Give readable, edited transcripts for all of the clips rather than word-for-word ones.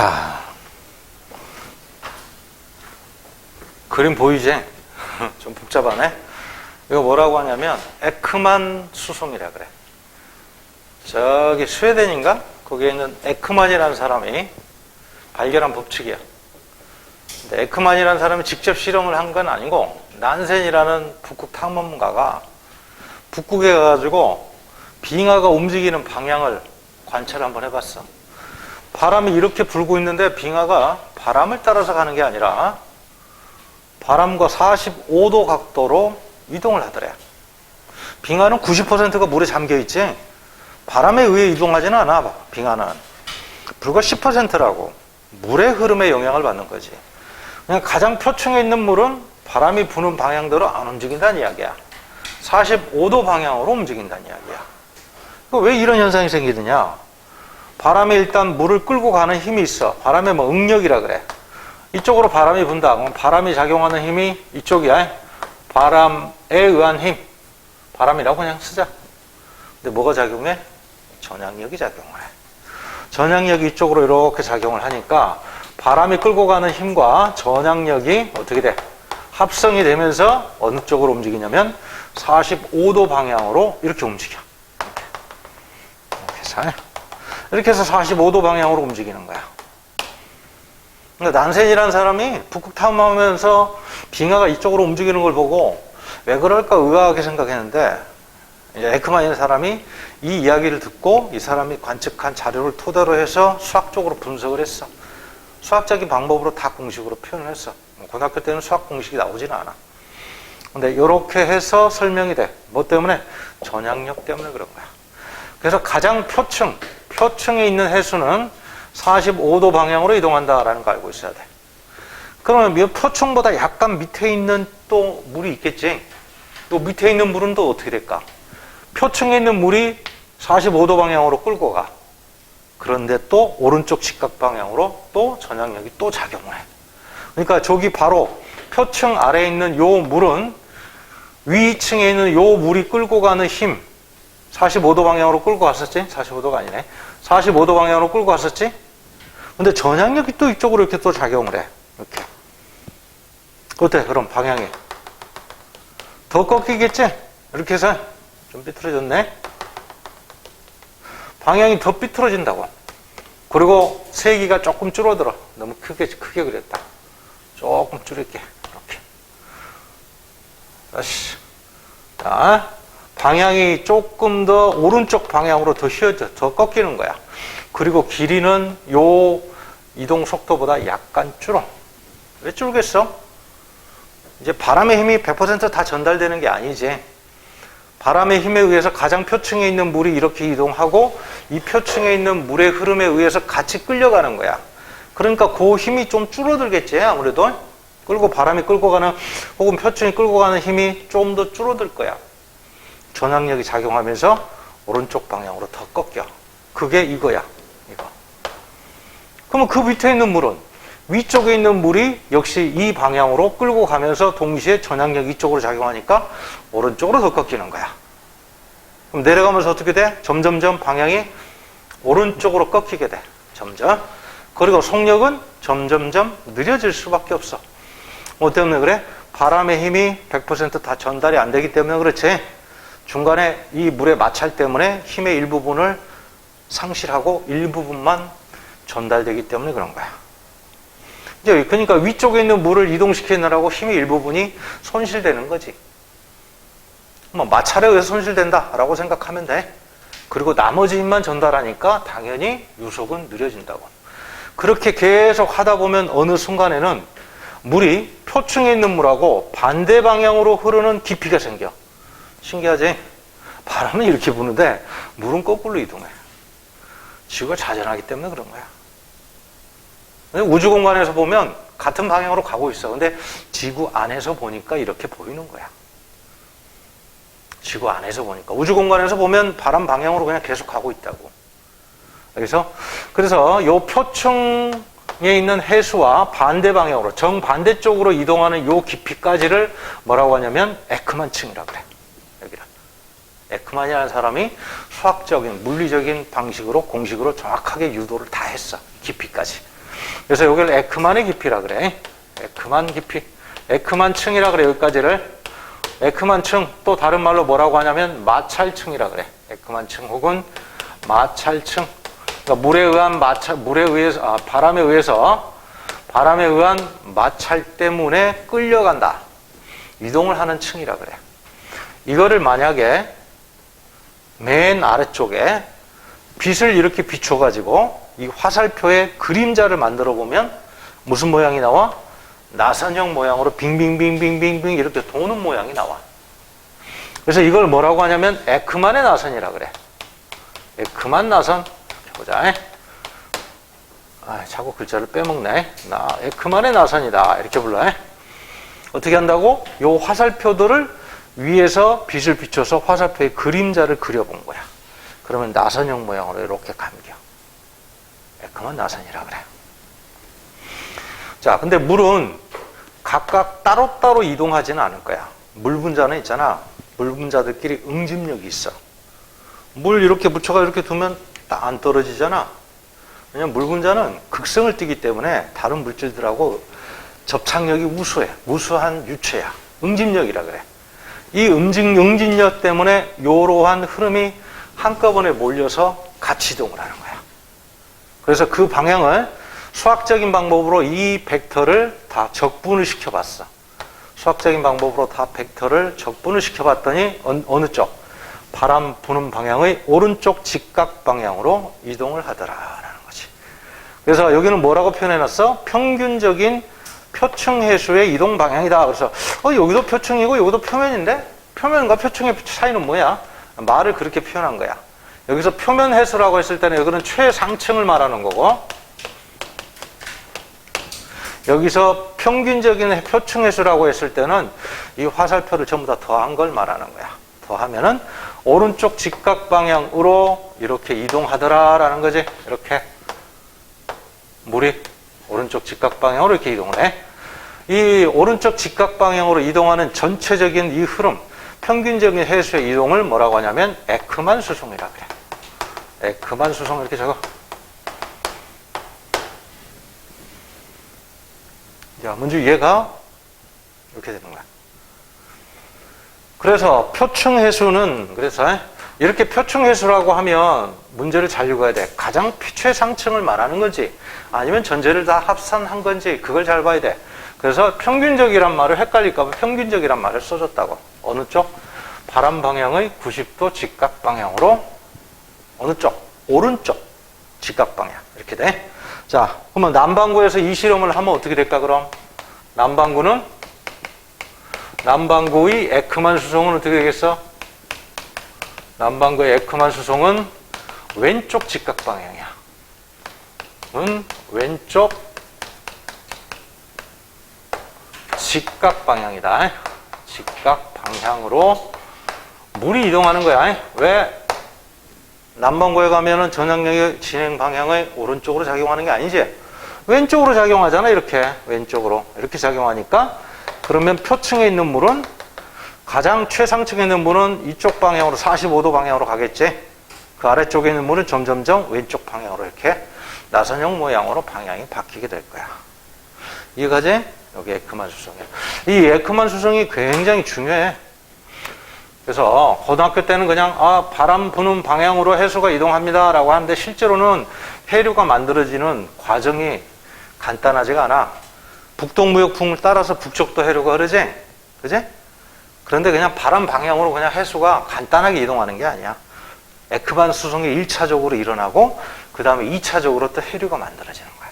자, 그림 보이지? 좀 복잡하네. 이거 뭐라고 하냐면 에크만 수송이라 그래. 저기 스웨덴인가? 거기에 있는 에크만이라는 사람이 발견한 법칙이야. 근데 에크만이라는 사람이 직접 실험을 한 건 아니고 난센이라는 북극 탐험가가 북극에 가가지고 빙하가 움직이는 방향을 관찰을 한번 해봤어. 바람이 이렇게 불고 있는데 빙하가 바람을 따라서 가는 게 아니라 바람과 45도 각도로 이동을 하더래. 빙하는 90%가 물에 잠겨있지 바람에 의해 이동하지는 않아. 빙하는 불과 10%라고 물의 흐름에 영향을 받는 거지. 그냥 가장 표층에 있는 물은 바람이 부는 방향대로 안 움직인다는 이야기야. 45도 방향으로 움직인다는 이야기야. 왜 이런 현상이 생기느냐? 바람이 일단 물을 끌고 가는 힘이 있어. 바람의 뭐 응력이라 그래. 이쪽으로 바람이 분다. 그럼 바람이 작용하는 힘이 이쪽이야. 바람에 의한 힘. 바람이라고 그냥 쓰자. 근데 뭐가 작용해? 전향력이 작용을 해. 전향력이 이쪽으로 이렇게 작용을 하니까 바람이 끌고 가는 힘과 전향력이 어떻게 돼? 합성이 되면서 어느 쪽으로 움직이냐면 45도 방향으로 이렇게 움직여. 이렇게 해서 45도 방향으로 움직이는 거야. 그러니까 난센이라는 사람이 북극 탐험하면서 빙하가 이쪽으로 움직이는 걸 보고 왜 그럴까 의아하게 생각했는데 에크만이라는 사람이 이 이야기를 듣고 이 사람이 관측한 자료를 토대로 해서 수학적으로 분석을 했어. 수학적인 방법으로 다 공식으로 표현을 했어. 고등학교 때는 수학 공식이 나오지는 않아. 근데 이렇게 해서 설명이 돼. 뭐 때문에? 전향력 때문에 그런 거야. 그래서 가장 표층에 있는 해수는 45도 방향으로 이동한다라는 거 알고 있어야 돼. 그러면 이 표층보다 약간 밑에 있는 또 물이 있겠지. 또 밑에 있는 물은 또 어떻게 될까? 표층에 있는 물이 45도 방향으로 끌고 가. 그런데 또 오른쪽 직각 방향으로 또 전향력이 또 작용을 해. 그러니까 저기 바로 표층 아래에 있는 요 물은 위층에 있는 요 물이 끌고 가는 힘 45도 방향으로 끌고 갔었지? 45도가 아니네. 45도 방향으로 끌고 갔었지? 근데 전향력이 또 이쪽으로 이렇게 또 작용을 해. 이렇게. 어때? 그럼 방향이 더 꺾이겠지? 이렇게 해서 좀 삐뚤어졌네. 방향이 더 삐뚤어진다고. 그리고 세기가 조금 줄어들어. 너무 크게 그렸다. 조금 줄일게. 이렇게. 다시. 자, 방향이 조금 더 오른쪽 방향으로 더 휘어져. 더 꺾이는 거야. 그리고 길이는 요 이동 속도보다 약간 줄어. 왜 줄겠어? 이제 바람의 힘이 100% 다 전달되는 게 아니지. 바람의 힘에 의해서 가장 표층에 있는 물이 이렇게 이동하고 이 표층에 있는 물의 흐름에 의해서 같이 끌려가는 거야. 그러니까 그 힘이 좀 줄어들겠지. 아무래도 바람이 끌고 가는 혹은 표층이 끌고 가는 힘이 좀 더 줄어들 거야. 전향력이 작용하면서 오른쪽 방향으로 더 꺾여. 그게 이거야. 이거. 그러면 그 밑에 있는 물은 위쪽에 있는 물이 역시 이 방향으로 끌고 가면서 동시에 전향력이 이쪽으로 작용하니까 오른쪽으로 더 꺾이는 거야. 그럼 내려가면서 어떻게 돼? 점점점 방향이 오른쪽으로 꺾이게 돼. 점점. 그리고 속력은 점점점 느려질 수밖에 없어. 뭐 때문에 그래? 바람의 힘이 100% 다 전달이 안 되기 때문에 그렇지. 중간에 이 물의 마찰 때문에 힘의 일부분을 상실하고 일부분만 전달되기 때문에 그런 거야. 이제 그러니까 위쪽에 있는 물을 이동시키느라고 힘의 일부분이 손실되는 거지. 뭐 마찰에 의해서 손실된다라고 생각하면 돼. 그리고 나머지 힘만 전달하니까 당연히 유속은 느려진다고. 그렇게 계속 하다 보면 어느 순간에는 물이 표층에 있는 물하고 반대 방향으로 흐르는 깊이가 생겨. 신기하지? 바람은 이렇게 부는데 물은 거꾸로 이동해. 지구가 자전하기 때문에 그런 거야. 우주 공간에서 보면 같은 방향으로 가고 있어. 근데 지구 안에서 보니까 이렇게 보이는 거야. 지구 안에서 보니까. 우주 공간에서 보면 바람 방향으로 그냥 계속 가고 있다고. 그래서 요 표층에 있는 해수와 반대 방향으로 정반대쪽으로 이동하는 요 깊이까지를 뭐라고 하냐면 에크만층이라고 그래. 여기를. 에크만이라는 사람이 수학적인 물리적인 방식으로 공식으로 정확하게 유도를 다 했어. 깊이까지. 그래서 여기를 에크만의 깊이라 그래. 에크만 깊이. 에크만 층이라 그래, 여기까지를. 에크만 층, 또 다른 말로 뭐라고 하냐면 마찰층이라 그래. 에크만 층 혹은 마찰층. 그러니까 바람에 의한 마찰 때문에 끌려간다. 이동을 하는 층이라 그래. 이거를 만약에 맨 아래쪽에 빛을 이렇게 비춰가지고 이 화살표의 그림자를 만들어 보면 무슨 모양이 나와? 나선형 모양으로 빙빙빙빙빙빙 이렇게 도는 모양이 나와. 그래서 이걸 뭐라고 하냐면 에크만의 나선이라 그래. 에크만 나선. 보자. 자꾸 글자를 빼먹네. 에크만의 나선이다. 이렇게 불러. 어떻게 한다고? 요 화살표들을 위에서 빛을 비춰서 화살표의 그림자를 그려본 거야. 그러면 나선형 모양으로 이렇게 감겨. 에크만 나선이라 그래. 자, 근데 물은 각각 따로따로 이동하지는 않을 거야. 물 분자는 있잖아. 물 분자들끼리 응집력이 있어. 물 이렇게 묻혀가 이렇게 두면 딱 안 떨어지잖아. 왜냐면 물 분자는 극성을 띠기 때문에 다른 물질들하고 접착력이 우수해. 우수한 유체야. 응집력이라 그래. 이 응집력 때문에 이러한 흐름이 한꺼번에 몰려서 같이 이동을 하는 거야. 그래서 그 방향을 수학적인 방법으로 이 벡터를 다 적분을 시켜봤어. 수학적인 방법으로 다 벡터를 적분을 시켜봤더니 어느 쪽? 바람 부는 방향의 오른쪽 직각 방향으로 이동을 하더라라는 거지. 그래서 여기는 뭐라고 표현해놨어? 평균적인 표층 해수의 이동 방향이다. 그래서 여기도 표층이고 여기도 표면인데 표면과 표층의 차이는 뭐야? 말을 그렇게 표현한 거야. 여기서 표면 해수라고 했을 때는 여기는 최상층을 말하는 거고, 여기서 평균적인 표층 해수라고 했을 때는 이 화살표를 전부 다 더한 걸 말하는 거야. 더하면은 오른쪽 직각 방향으로 이렇게 이동하더라라는 거지. 이렇게 물이 오른쪽 직각 방향으로 이렇게 이동을 해. 이 오른쪽 직각 방향으로 이동하는 전체적인 이 흐름, 평균적인 해수의 이동을 뭐라고 하냐면 에크만 수송이라 그래. 에크만 수송 이렇게 적어. 자, 먼저 이해가 이렇게 되는 거야. 그래서 표층 해수는, 그래서 이렇게 표층 해수라고 하면 문제를 잘 읽어야 돼. 가장 최상층을 말하는 건지 아니면 전제를 다 합산한 건지 그걸 잘 봐야 돼. 그래서 평균적이란 말을 헷갈릴까 봐 평균적이란 말을 써줬다고. 어느 쪽? 바람 방향의 90도 직각 방향으로 어느 쪽? 오른쪽 직각 방향. 이렇게 돼. 자, 그러면 남반구에서 이 실험을 하면 어떻게 될까 그럼? 남반구의 에크만 수송은 어떻게 되겠어? 남반구의 에크만 수송은 왼쪽 직각 방향이야. 왼쪽 직각 방향이다. 직각 방향으로 물이 이동하는 거야. 왜? 남반구에 가면은 전향력의 진행 방향의 오른쪽으로 작용하는 게 아니지. 왼쪽으로 작용하잖아. 이렇게 왼쪽으로 이렇게 작용하니까, 그러면 표층에 있는 물은, 가장 최상층에 있는 물은 이쪽 방향으로 45도 방향으로 가겠지. 그 아래쪽에 있는 물은 점점점 왼쪽 방향으로 이렇게 나선형 모양으로 방향이 바뀌게 될 거야. 이해가지? 여기 에크만 수성이야. 이 에크만 수성이 굉장히 중요해. 그래서 고등학교 때는 그냥 바람 부는 방향으로 해수가 이동합니다 라고 하는데, 실제로는 해류가 만들어지는 과정이 간단하지가 않아. 북동무역풍을 따라서 북쪽도 해류가 흐르지? 그지? 그런데 그냥 바람 방향으로 그냥 해수가 간단하게 이동하는 게 아니야. 에크만 수송이 1차적으로 일어나고 그 다음에 2차적으로 또 해류가 만들어지는 거야.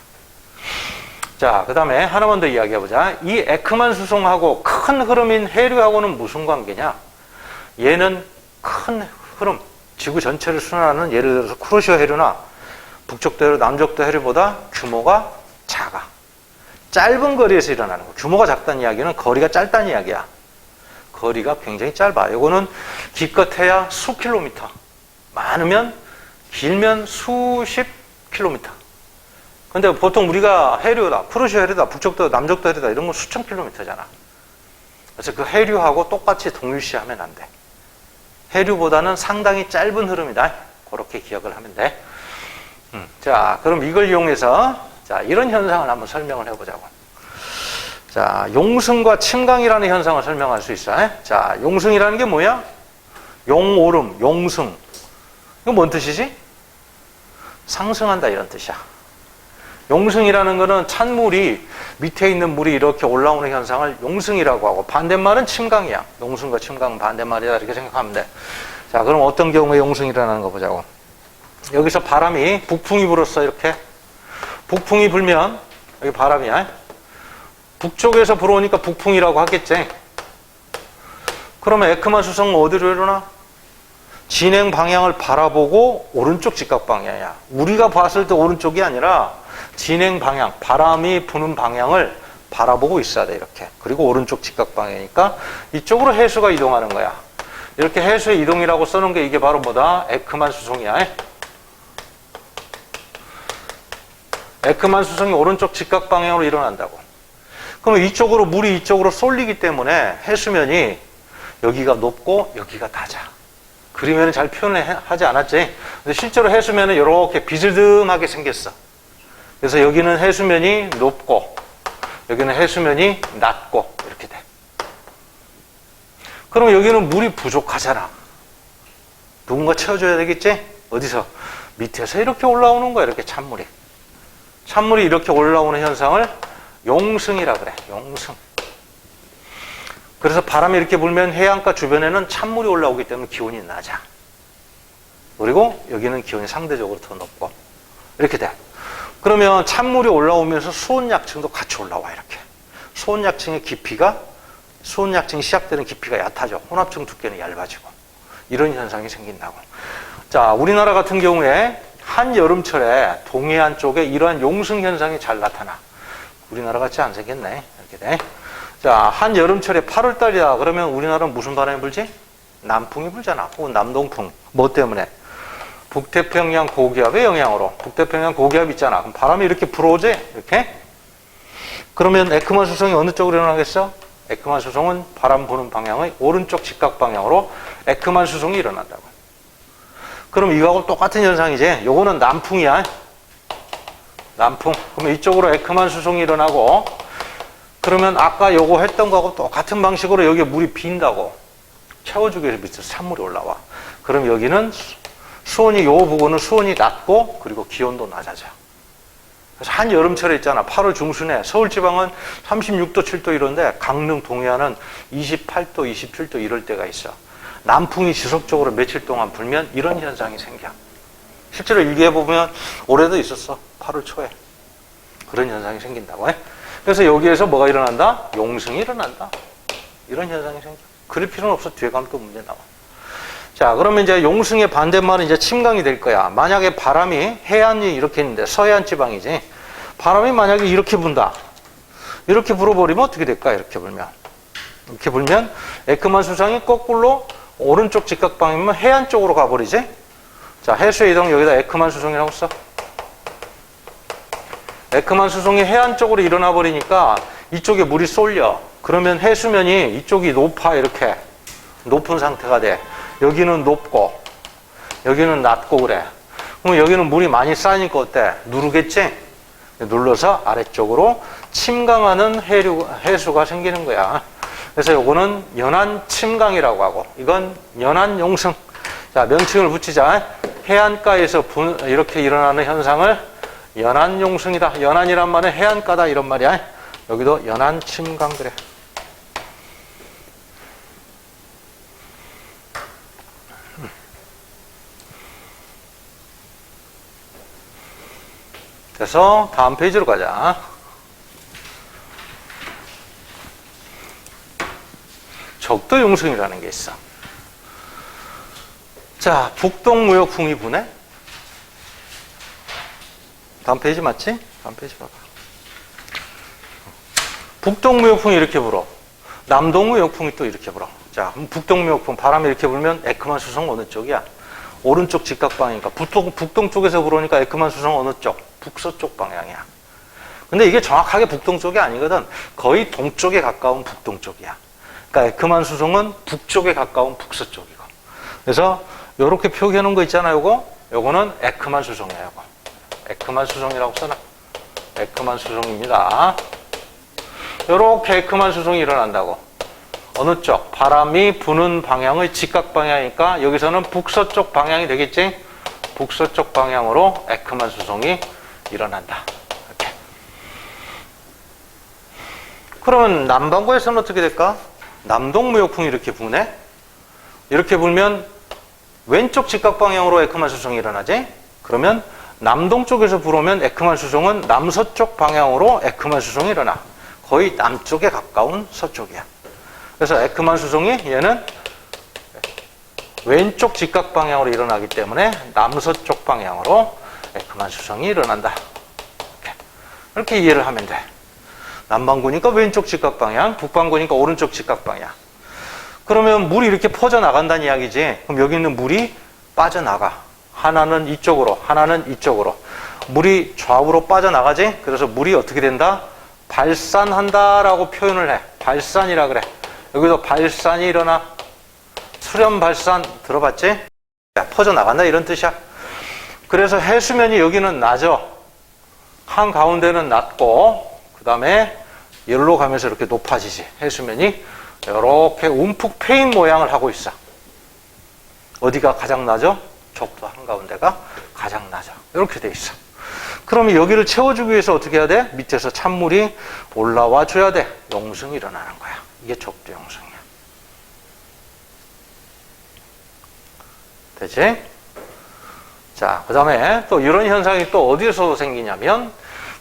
자, 그 다음에 하나만 더 이야기해보자. 이 에크만 수송하고 큰 흐름인 해류하고는 무슨 관계냐? 얘는 큰 흐름, 지구 전체를 순환하는, 예를 들어서 쿠로시오 해류나 북쪽도 해류, 남쪽도 해류보다 규모가 작아. 짧은 거리에서 일어나는 거. 규모가 작다는 이야기는 거리가 짧다는 이야기야. 거리가 굉장히 짧아. 이거는 기껏해야 수 킬로미터, 많으면 길면 수십 킬로미터. 근데 보통 우리가 해류다, 쿠로시오 해류다, 북쪽도 남쪽도 해류다 이런 건 수천 킬로미터잖아. 그래서 그 해류하고 똑같이 동일시하면 안 돼. 해류보다는 상당히 짧은 흐름이다. 그렇게 기억을 하면 돼. 자, 그럼 이걸 이용해서 자, 이런 현상을 한번 설명을 해보자고. 자, 용승과 침강이라는 현상을 설명할 수 있어. 자, 용승이라는 게 뭐야? 용오름, 용승. 이거 뭔 뜻이지? 상승한다 이런 뜻이야. 용승이라는 거는 찬물이 밑에 있는 물이 이렇게 올라오는 현상을 용승이라고 하고, 반대말은 침강이야. 용승과 침강은 반대말이다 이렇게 생각하면 돼. 자, 그럼 어떤 경우에 용승이 일어나는 거 보자고. 여기서 바람이 북풍이 불었어. 이렇게 북풍이 불면 여기 바람이야. 북쪽에서 불어오니까 북풍이라고 하겠지. 그러면 에크만 수성은 어디로 일어나? 진행 방향을 바라보고 오른쪽 직각 방향이야. 우리가 봤을 때 오른쪽이 아니라 진행 방향, 바람이 부는 방향을 바라보고 있어야 돼. 이렇게. 그리고 오른쪽 직각 방향이니까 이쪽으로 해수가 이동하는 거야. 이렇게 해수의 이동이라고 써놓은 게 이게 바로 뭐다? 에크만 수송이야. 에크만 수송이 오른쪽 직각 방향으로 일어난다고. 그러면 이쪽으로 물이 이쪽으로 쏠리기 때문에 해수면이 여기가 높고 여기가 낮아. 그림에는 잘 표현하지 않았지. 근데 실제로 해수면은 이렇게 비스듬하게 생겼어. 그래서 여기는 해수면이 높고 여기는 해수면이 낮고 이렇게 돼. 그럼 여기는 물이 부족하잖아. 누군가 채워줘야 되겠지? 어디서? 밑에서 이렇게 올라오는 거야. 이렇게 찬물이. 찬물이 이렇게 올라오는 현상을 용승이라 그래. 용승. 그래서 바람이 이렇게 불면 해안가 주변에는 찬물이 올라오기 때문에 기온이 낮아. 그리고 여기는 기온이 상대적으로 더 높고 이렇게 돼. 그러면 찬물이 올라오면서 수온약층도 같이 올라와. 이렇게. 수온약층의 깊이가, 수온약층이 시작되는 깊이가 얕아져. 혼합층 두께는 얇아지고 이런 현상이 생긴다고. 자, 우리나라 같은 경우에 한여름철에 동해안 쪽에 이러한 용승 현상이 잘 나타나. 우리나라 같이 안 생겼네. 이렇게 돼. 자, 한여름철에 8월달이다. 그러면 우리나라는 무슨 바람이 불지? 남풍이 불잖아. 혹은 남동풍. 뭐 때문에? 북태평양 고기압의 영향으로. 북태평양 고기압 있잖아. 그럼 바람이 이렇게 불어오지? 이렇게? 그러면 에크만 수송이 어느 쪽으로 일어나겠어? 에크만 수송은 바람 부는 방향의 오른쪽 직각 방향으로 에크만 수송이 일어난다고. 그럼 이거하고 똑같은 현상이지. 요거는 남풍이야. 남풍. 그러면 이쪽으로 에크만 수송이 일어나고, 그러면 아까 요거 했던 거하고 똑같은 방식으로 여기에 물이 빈다고. 채워주기 위해서 밑에서 찬물이 올라와. 그럼 여기는 수온이, 요 부분은 수온이 낮고, 그리고 기온도 낮아져. 그래서 한여름철에 있잖아. 8월 중순에 서울지방은 36도, 7도 이런데 강릉, 동해안은 28도, 27도 이럴 때가 있어. 남풍이 지속적으로 며칠 동안 불면 이런 현상이 생겨. 실제로 일기에 보면 올해도 있었어. 8월 초에. 그런 현상이 생긴다고 해. 그래서 여기에서 뭐가 일어난다? 용승이 일어난다. 이런 현상이 생겨. 그럴 필요는 없어. 뒤에 가면 또 문제 나와. 자, 그러면 이제 용승의 반대말은 이제 침강이 될 거야. 만약에 바람이, 해안이 이렇게 있는데 서해안 지방이지. 바람이 만약에 이렇게 분다. 이렇게 불어버리면 어떻게 될까? 이렇게 불면. 이렇게 불면 에크만 수상이 거꾸로 오른쪽 직각 방향이면 해안 쪽으로 가버리지. 자, 해수의 이동 여기다 에크만 수송이라고 써. 에크만 수송이 해안 쪽으로 일어나 버리니까 이쪽에 물이 쏠려. 그러면 해수면이 이쪽이 높아. 이렇게 높은 상태가 돼. 여기는 높고 여기는 낮고 그래. 그럼 여기는 물이 많이 쌓이니까 어때? 누르겠지? 눌러서 아래쪽으로 침강하는 해수가 생기는 거야. 그래서 요거는 연안 침강이라고 하고, 이건 연안 용승. 자, 명칭을 붙이자. 해안가에서 이렇게 일어나는 현상을 연안 용승이다. 연안이란 말은 해안가다 이런 말이야. 여기도 연안 침강 그래. 그래서 다음 페이지로 가자. 적도 용승이라는 게 있어. 자, 북동무역풍이 부네. 다음 페이지 맞지? 다음 페이지 봐봐. 북동무역풍이 이렇게 불어. 남동무역풍이 또 이렇게 불어. 자, 그럼 북동무역풍 바람이 이렇게 불면 에크만 수성 어느 쪽이야? 오른쪽 직각 방향이니까 북동 쪽에서 불어오니까 에크만 수성 어느 쪽? 북서쪽 방향이야. 근데 이게 정확하게 북동쪽이 아니거든. 거의 동쪽에 가까운 북동쪽이야. 그러니까 에크만 수송은 북쪽에 가까운 북서쪽이고. 그래서 이렇게 표기해 놓은 거 있잖아요. 요거는 에크만 수송이야. 요거. 에크만 수송이라고 써놔. 에크만 수송입니다. 이렇게 에크만 수송이 일어난다고. 어느 쪽? 바람이 부는 방향의 직각 방향이니까 여기서는 북서쪽 방향이 되겠지? 북서쪽 방향으로 에크만 수송이 일어난다. 이렇게. 그러면 남반구에서는 어떻게 될까? 남동무역풍이 이렇게 부네? 이렇게 불면 왼쪽 직각 방향으로 에크만 수송이 일어나지? 그러면 남동쪽에서 불어오면 에크만 수송은 남서쪽 방향으로 에크만 수송이 일어나. 거의 남쪽에 가까운 서쪽이야. 그래서 에크만 수송이 얘는 왼쪽 직각 방향으로 일어나기 때문에 남서쪽 방향으로 에크만 수송이 일어난다. 이렇게 이해를 하면 돼. 남반구니까 왼쪽 직각 방향, 북반구니까 오른쪽 직각 방향. 그러면 물이 이렇게 퍼져나간다는 이야기지. 그럼 여기 있는 물이 빠져나가. 하나는 이쪽으로, 하나는 이쪽으로. 물이 좌우로 빠져나가지. 그래서 물이 어떻게 된다? 발산한다라고 표현을 해. 발산이라 그래. 여기도 발산이 일어나. 수렴 발산 들어봤지? 퍼져나간다 이런 뜻이야. 그래서 해수면이 여기는 낮아. 한가운데는 낮고 그 다음에 열로 가면서 이렇게 높아지지. 해수면이 이렇게 움푹 패인 모양을 하고 있어. 어디가 가장 낮아? 적도 한가운데가 가장 낮아. 이렇게 돼 있어. 그러면 여기를 채워주기 위해서 어떻게 해야 돼? 밑에서 찬물이 올라와 줘야 돼. 용승이 일어나는 거야. 이게 적도 용승이야. 되지? 자, 그 다음에 또 이런 현상이 또 어디에서 생기냐면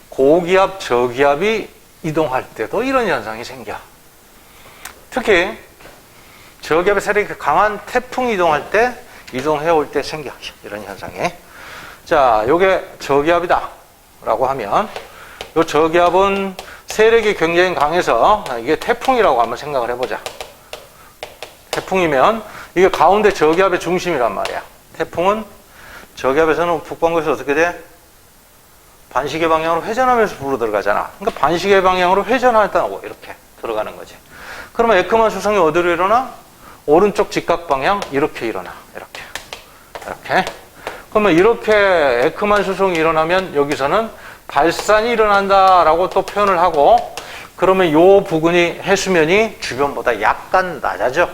고기압, 저기압이 이동할 때도 이런 현상이 생겨. 특히 저기압의 세력이 강한 태풍이 이동할 때, 이동해 올 때 생겨. 이런 현상이. 자, 요게 저기압이다 라고 하면 요 저기압은 세력이 굉장히 강해서 이게 태풍이라고 한번 생각을 해보자. 태풍이면 이게 가운데 저기압의 중심이란 말이야. 태풍은 저기압에서는 북반구에서 어떻게 돼? 반시계 방향으로 회전하면서 불어 들어가잖아. 그러니까 반시계 방향으로 회전한다고 이렇게 들어가는 거지. 그러면 에크만 수송이 어디로 일어나? 오른쪽 직각 방향 이렇게 일어나. 이렇게. 그러면 이렇게 에크만 수송이 일어나면 여기서는 발산이 일어난다라고 또 표현을 하고, 그러면 요 부근이 해수면이 주변보다 약간 낮아져.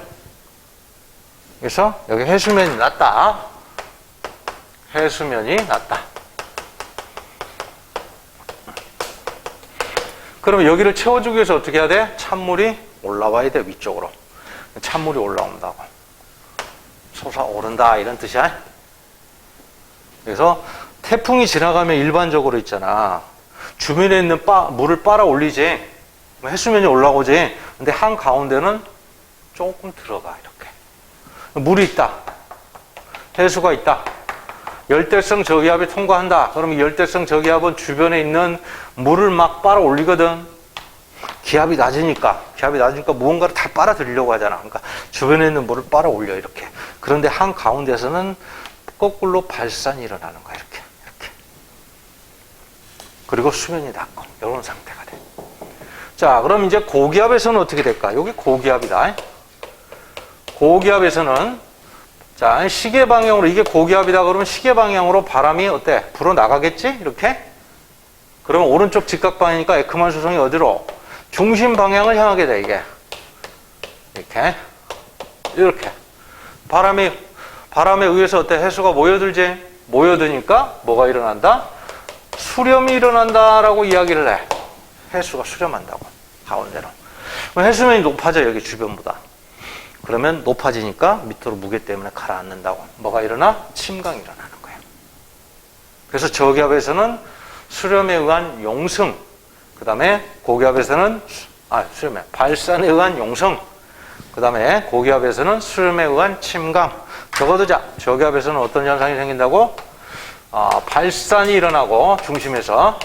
그래서 여기 해수면이 낮다. 해수면이 낮다. 그러면 여기를 채워주기 위해서 어떻게 해야 돼? 찬물이 올라와야 돼, 위쪽으로. 찬물이 올라온다고. 솟아오른다 이런 뜻이야. 그래서 태풍이 지나가면 일반적으로 있잖아. 주변에 있는 물을 빨아 올리지. 해수면이 올라오지. 근데 한가운데는 조금 들어가, 이렇게. 물이 있다. 해수가 있다. 열대성 저기압이 통과한다. 그러면 열대성 저기압은 주변에 있는 물을 막 빨아 올리거든. 기압이 낮으니까 무언가를 다 빨아들이려고 하잖아. 그러니까 주변에 있는 물을 빨아 올려, 이렇게. 그런데 한가운데서는 거꾸로 발산이 일어나는 거야, 이렇게. 그리고 수면이 낮고, 이런 상태가 돼. 자, 그럼 이제 고기압에서는 어떻게 될까? 여기 고기압이다. 고기압에서는, 자, 시계 방향으로, 이게 고기압이다 그러면 시계 방향으로 바람이 어때? 불어 나가겠지? 이렇게? 그러면 오른쪽 직각 방향이니까 에크만 수송이 어디로? 중심 방향을 향하게 돼, 이게. 이렇게. 바람에 의해서 어때? 해수가 모여들지? 모여드니까 뭐가 일어난다? 수렴이 일어난다라고 이야기를 해. 해수가 수렴한다고. 가운데로. 해수면이 높아져, 여기 주변보다. 그러면 높아지니까 밑으로 무게 때문에 가라앉는다고. 뭐가 일어나? 침강이 일어나는 거예요. 그래서 저기압에서는 수렴에 의한 용승, 그 다음에 고기압에서는 발산에 의한 용승, 그 다음에 고기압에서는 수렴에 의한 침강. 적어두자. 저기압에서는 어떤 현상이 생긴다고? 발산이 일어나고 중심에서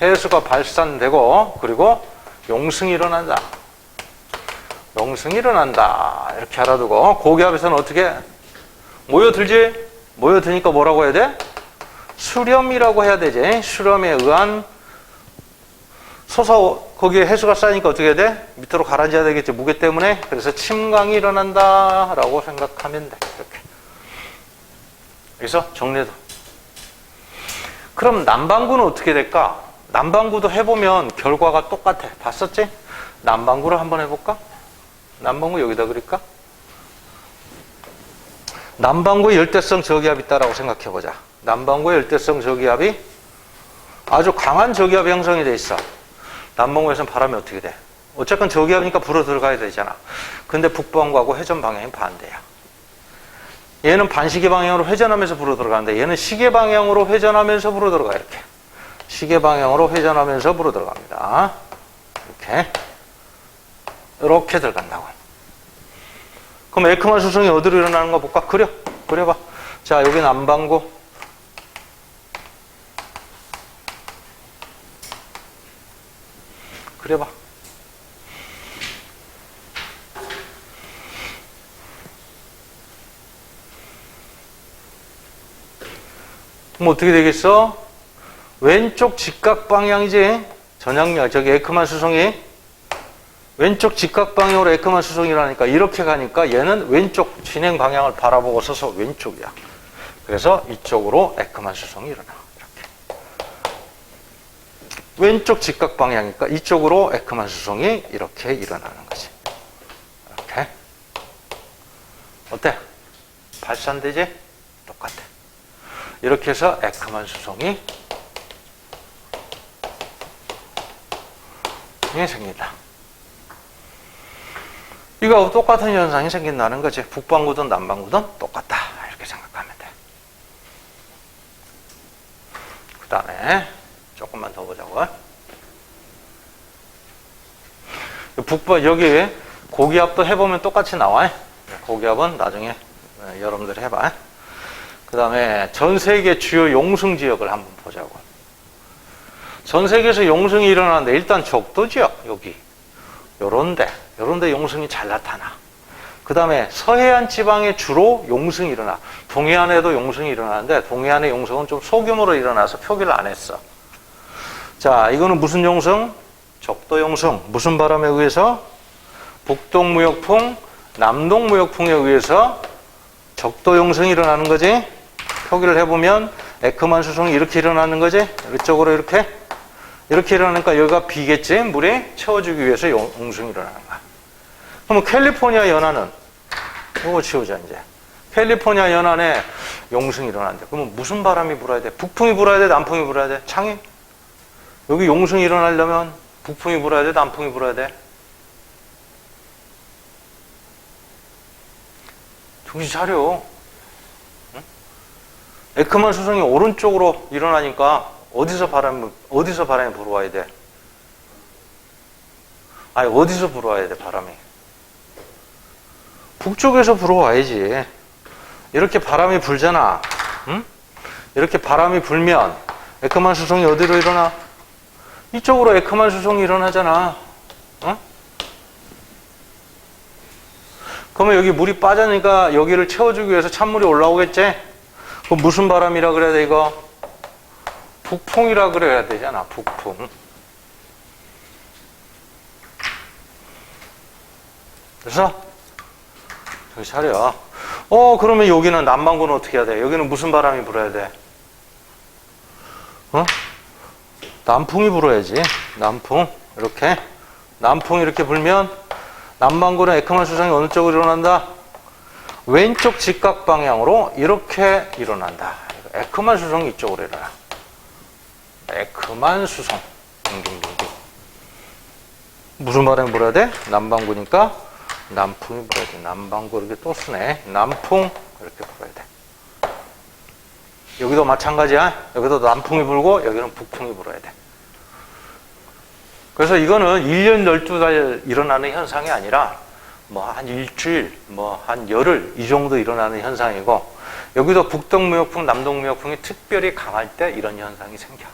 해수가 발산되고, 그리고 용승이 일어난다. 용승이 일어난다. 이렇게 알아두고, 고기압에서는 어떻게? 모여들지? 모여드니까 뭐라고 해야 돼? 수렴이라고 해야 되지. 수렴에 의한 거기에 해수가 쌓이니까 어떻게 해야 돼? 밑으로 가라앉아야 되겠지. 무게 때문에. 그래서 침강이 일어난다라고 생각하면 돼. 이렇게. 여기서 정리해도. 그럼 남반구는 어떻게 될까? 남반구도 해보면 결과가 똑같아. 봤었지? 남반구를 한번 해볼까? 남반구 여기다 그릴까? 남반구의 열대성 저기압이 있다라고 생각해보자. 남반구의 열대성 저기압이 아주 강한 저기압이 형성이 돼 있어. 남반구에서는 바람이 어떻게 돼? 어쨌건 저기압이니까 불어 들어가야 되잖아. 근데 북반구하고 회전 방향이 반대야. 얘는 반시계 방향으로 회전하면서 불어 들어가는데 얘는 시계 방향으로 회전하면서 불어 들어가. 이렇게 시계 방향으로 회전하면서 불어 들어갑니다. 이렇게 들어간다고. 그럼 에크만 수성이 어디로 일어나는 거 볼까? 그려봐. 자, 여기 남반구. 그려봐. 그럼 어떻게 되겠어? 왼쪽 직각 방향이지? 전향력, 저기 에크만 수성이 왼쪽 직각 방향으로 에크만 수성이 일어나니까 이렇게 가니까 얘는 왼쪽 진행 방향을 바라보고 서서 왼쪽이야. 그래서 이쪽으로 에크만 수성이 일어나. 이렇게. 왼쪽 직각 방향이니까 이쪽으로 에크만 수성이 이렇게 일어나는 거지. 이렇게. 어때? 발산되지? 똑같아. 이렇게 해서 에크만 수성이 생긴다. 이거 똑같은 현상이 생긴다는 거지. 북반구든 남반구든 똑같다. 이렇게 생각하면 돼. 그 다음에 조금만 더 보자고. 여기 고기압도 해보면 똑같이 나와. 고기압은 나중에 여러분들 해봐. 그 다음에 전 세계 주요 용승 지역을 한번 보자고. 전 세계에서 용승이 일어나는데 일단 적도 지역, 여기. 요런데 용승이 잘 나타나. 그 다음에 서해안 지방에 주로 용승이 일어나. 동해안에도 용승이 일어나는데 동해안의 용승은 좀 소규모로 일어나서 표기를 안 했어. 자, 이거는 무슨 용승? 적도 용승. 무슨 바람에 의해서? 북동무역풍, 남동무역풍에 의해서 적도 용승이 일어나는 거지. 표기를 해보면 에크만 수성이 이렇게 일어나는 거지. 이쪽으로 이렇게 일어나니까 여기가 비겠지. 물이 채워주기 위해서 용승이 일어나는 거야. 그러면 캘리포니아 연안은 이거 치우자 이제. 캘리포니아 연안에 용승이 일어난대. 그러면 무슨 바람이 불어야 돼? 북풍이 불어야 돼? 남풍이 불어야 돼? 창이? 여기 용승이 일어나려면 북풍이 불어야 돼? 남풍이 불어야 돼? 정신 차려. 응? 에크만 수성이 오른쪽으로 일어나니까 어디서 바람이 불어와야 돼? 아니, 어디서 불어와야 돼, 바람이? 북쪽에서 불어와야지. 이렇게 바람이 불잖아. 응? 이렇게 바람이 불면 에크만 수성이 어디로 일어나? 이쪽으로 에크만 수성이 일어나잖아. 응? 그러면 여기 물이 빠지니까 여기를 채워주기 위해서 찬물이 올라오겠지? 그럼 무슨 바람이라 그래야 돼, 이거? 북풍이라 그래야 되잖아, 북풍. 그래서 저기 차려. 그러면 여기는 남반구는 어떻게 해야 돼? 여기는 무슨 바람이 불어야 돼? 남풍이 불어야지. 남풍. 이렇게. 남풍이 이렇게 불면 남반구는 에크만 수성이 어느 쪽으로 일어난다? 왼쪽 직각 방향으로 이렇게 일어난다. 에크만 수성이 이쪽으로 일어나. 에크만 수성. 딩딩딩딩. 무슨 바람이 불어야 돼? 남반구니까 남풍이 불어야 돼. 남반구 이렇게 또 쓰네. 남풍 이렇게 불어야 돼. 여기도 마찬가지야. 여기도 남풍이 불고 여기는 북풍이 불어야 돼. 그래서 이거는 1년 12달 일어나는 현상이 아니라 뭐 한 일주일, 뭐 한 열흘 이 정도 일어나는 현상이고, 여기도 북동무역풍, 남동무역풍이 특별히 강할 때 이런 현상이 생겨.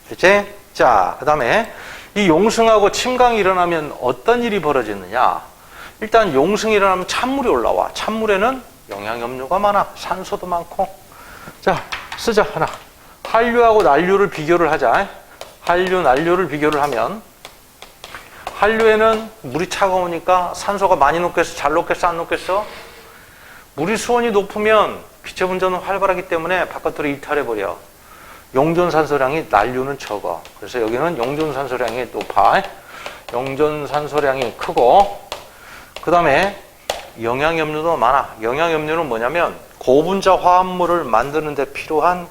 됐지? 자, 그 다음에 이 용승하고 침강이 일어나면 어떤 일이 벌어지느냐? 일단 용승이 일어나면 찬물이 올라와. 찬물에는 영양염료가 많아. 산소도 많고. 자, 쓰자 하나. 한류하고 난류를 비교를 하자. 한류, 난류를 비교를 하면 한류에는 물이 차가우니까 산소가 많이 녹겠어? 잘 녹겠어? 안 녹겠어? 물이 수온이 높으면 기체 분전은 활발하기 때문에 바깥으로 이탈해버려. 용존산소량이 난류는 적어. 그래서 여기는 용존산소량이 높아. 용존산소량이 크고, 그 다음에 영양염류도 많아. 영양염류는 뭐냐면 고분자 화합물을 만드는 데 필요한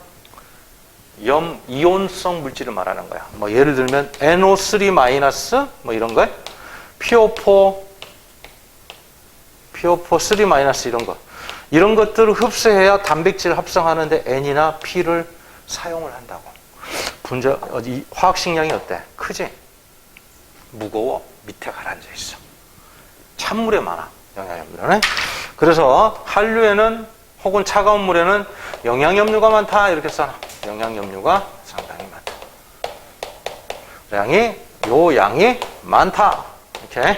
이온성 물질을 말하는 거야. 뭐 예를 들면 NO3- 뭐 이런 거, PO4 3- 이런 거. 이런 것들을 흡수해야 단백질 합성하는데 N이나 P를 사용을 한다고. 이 화학식량이 어때? 크지? 무거워. 밑에 가라앉아 있어. 찬물에 많아. 영양염류는. 그래서 한류에는 혹은 차가운 물에는 영양염류가 많다 이렇게 써놔. 영양염류가 상당히 많다. 양이 많다. 이렇게.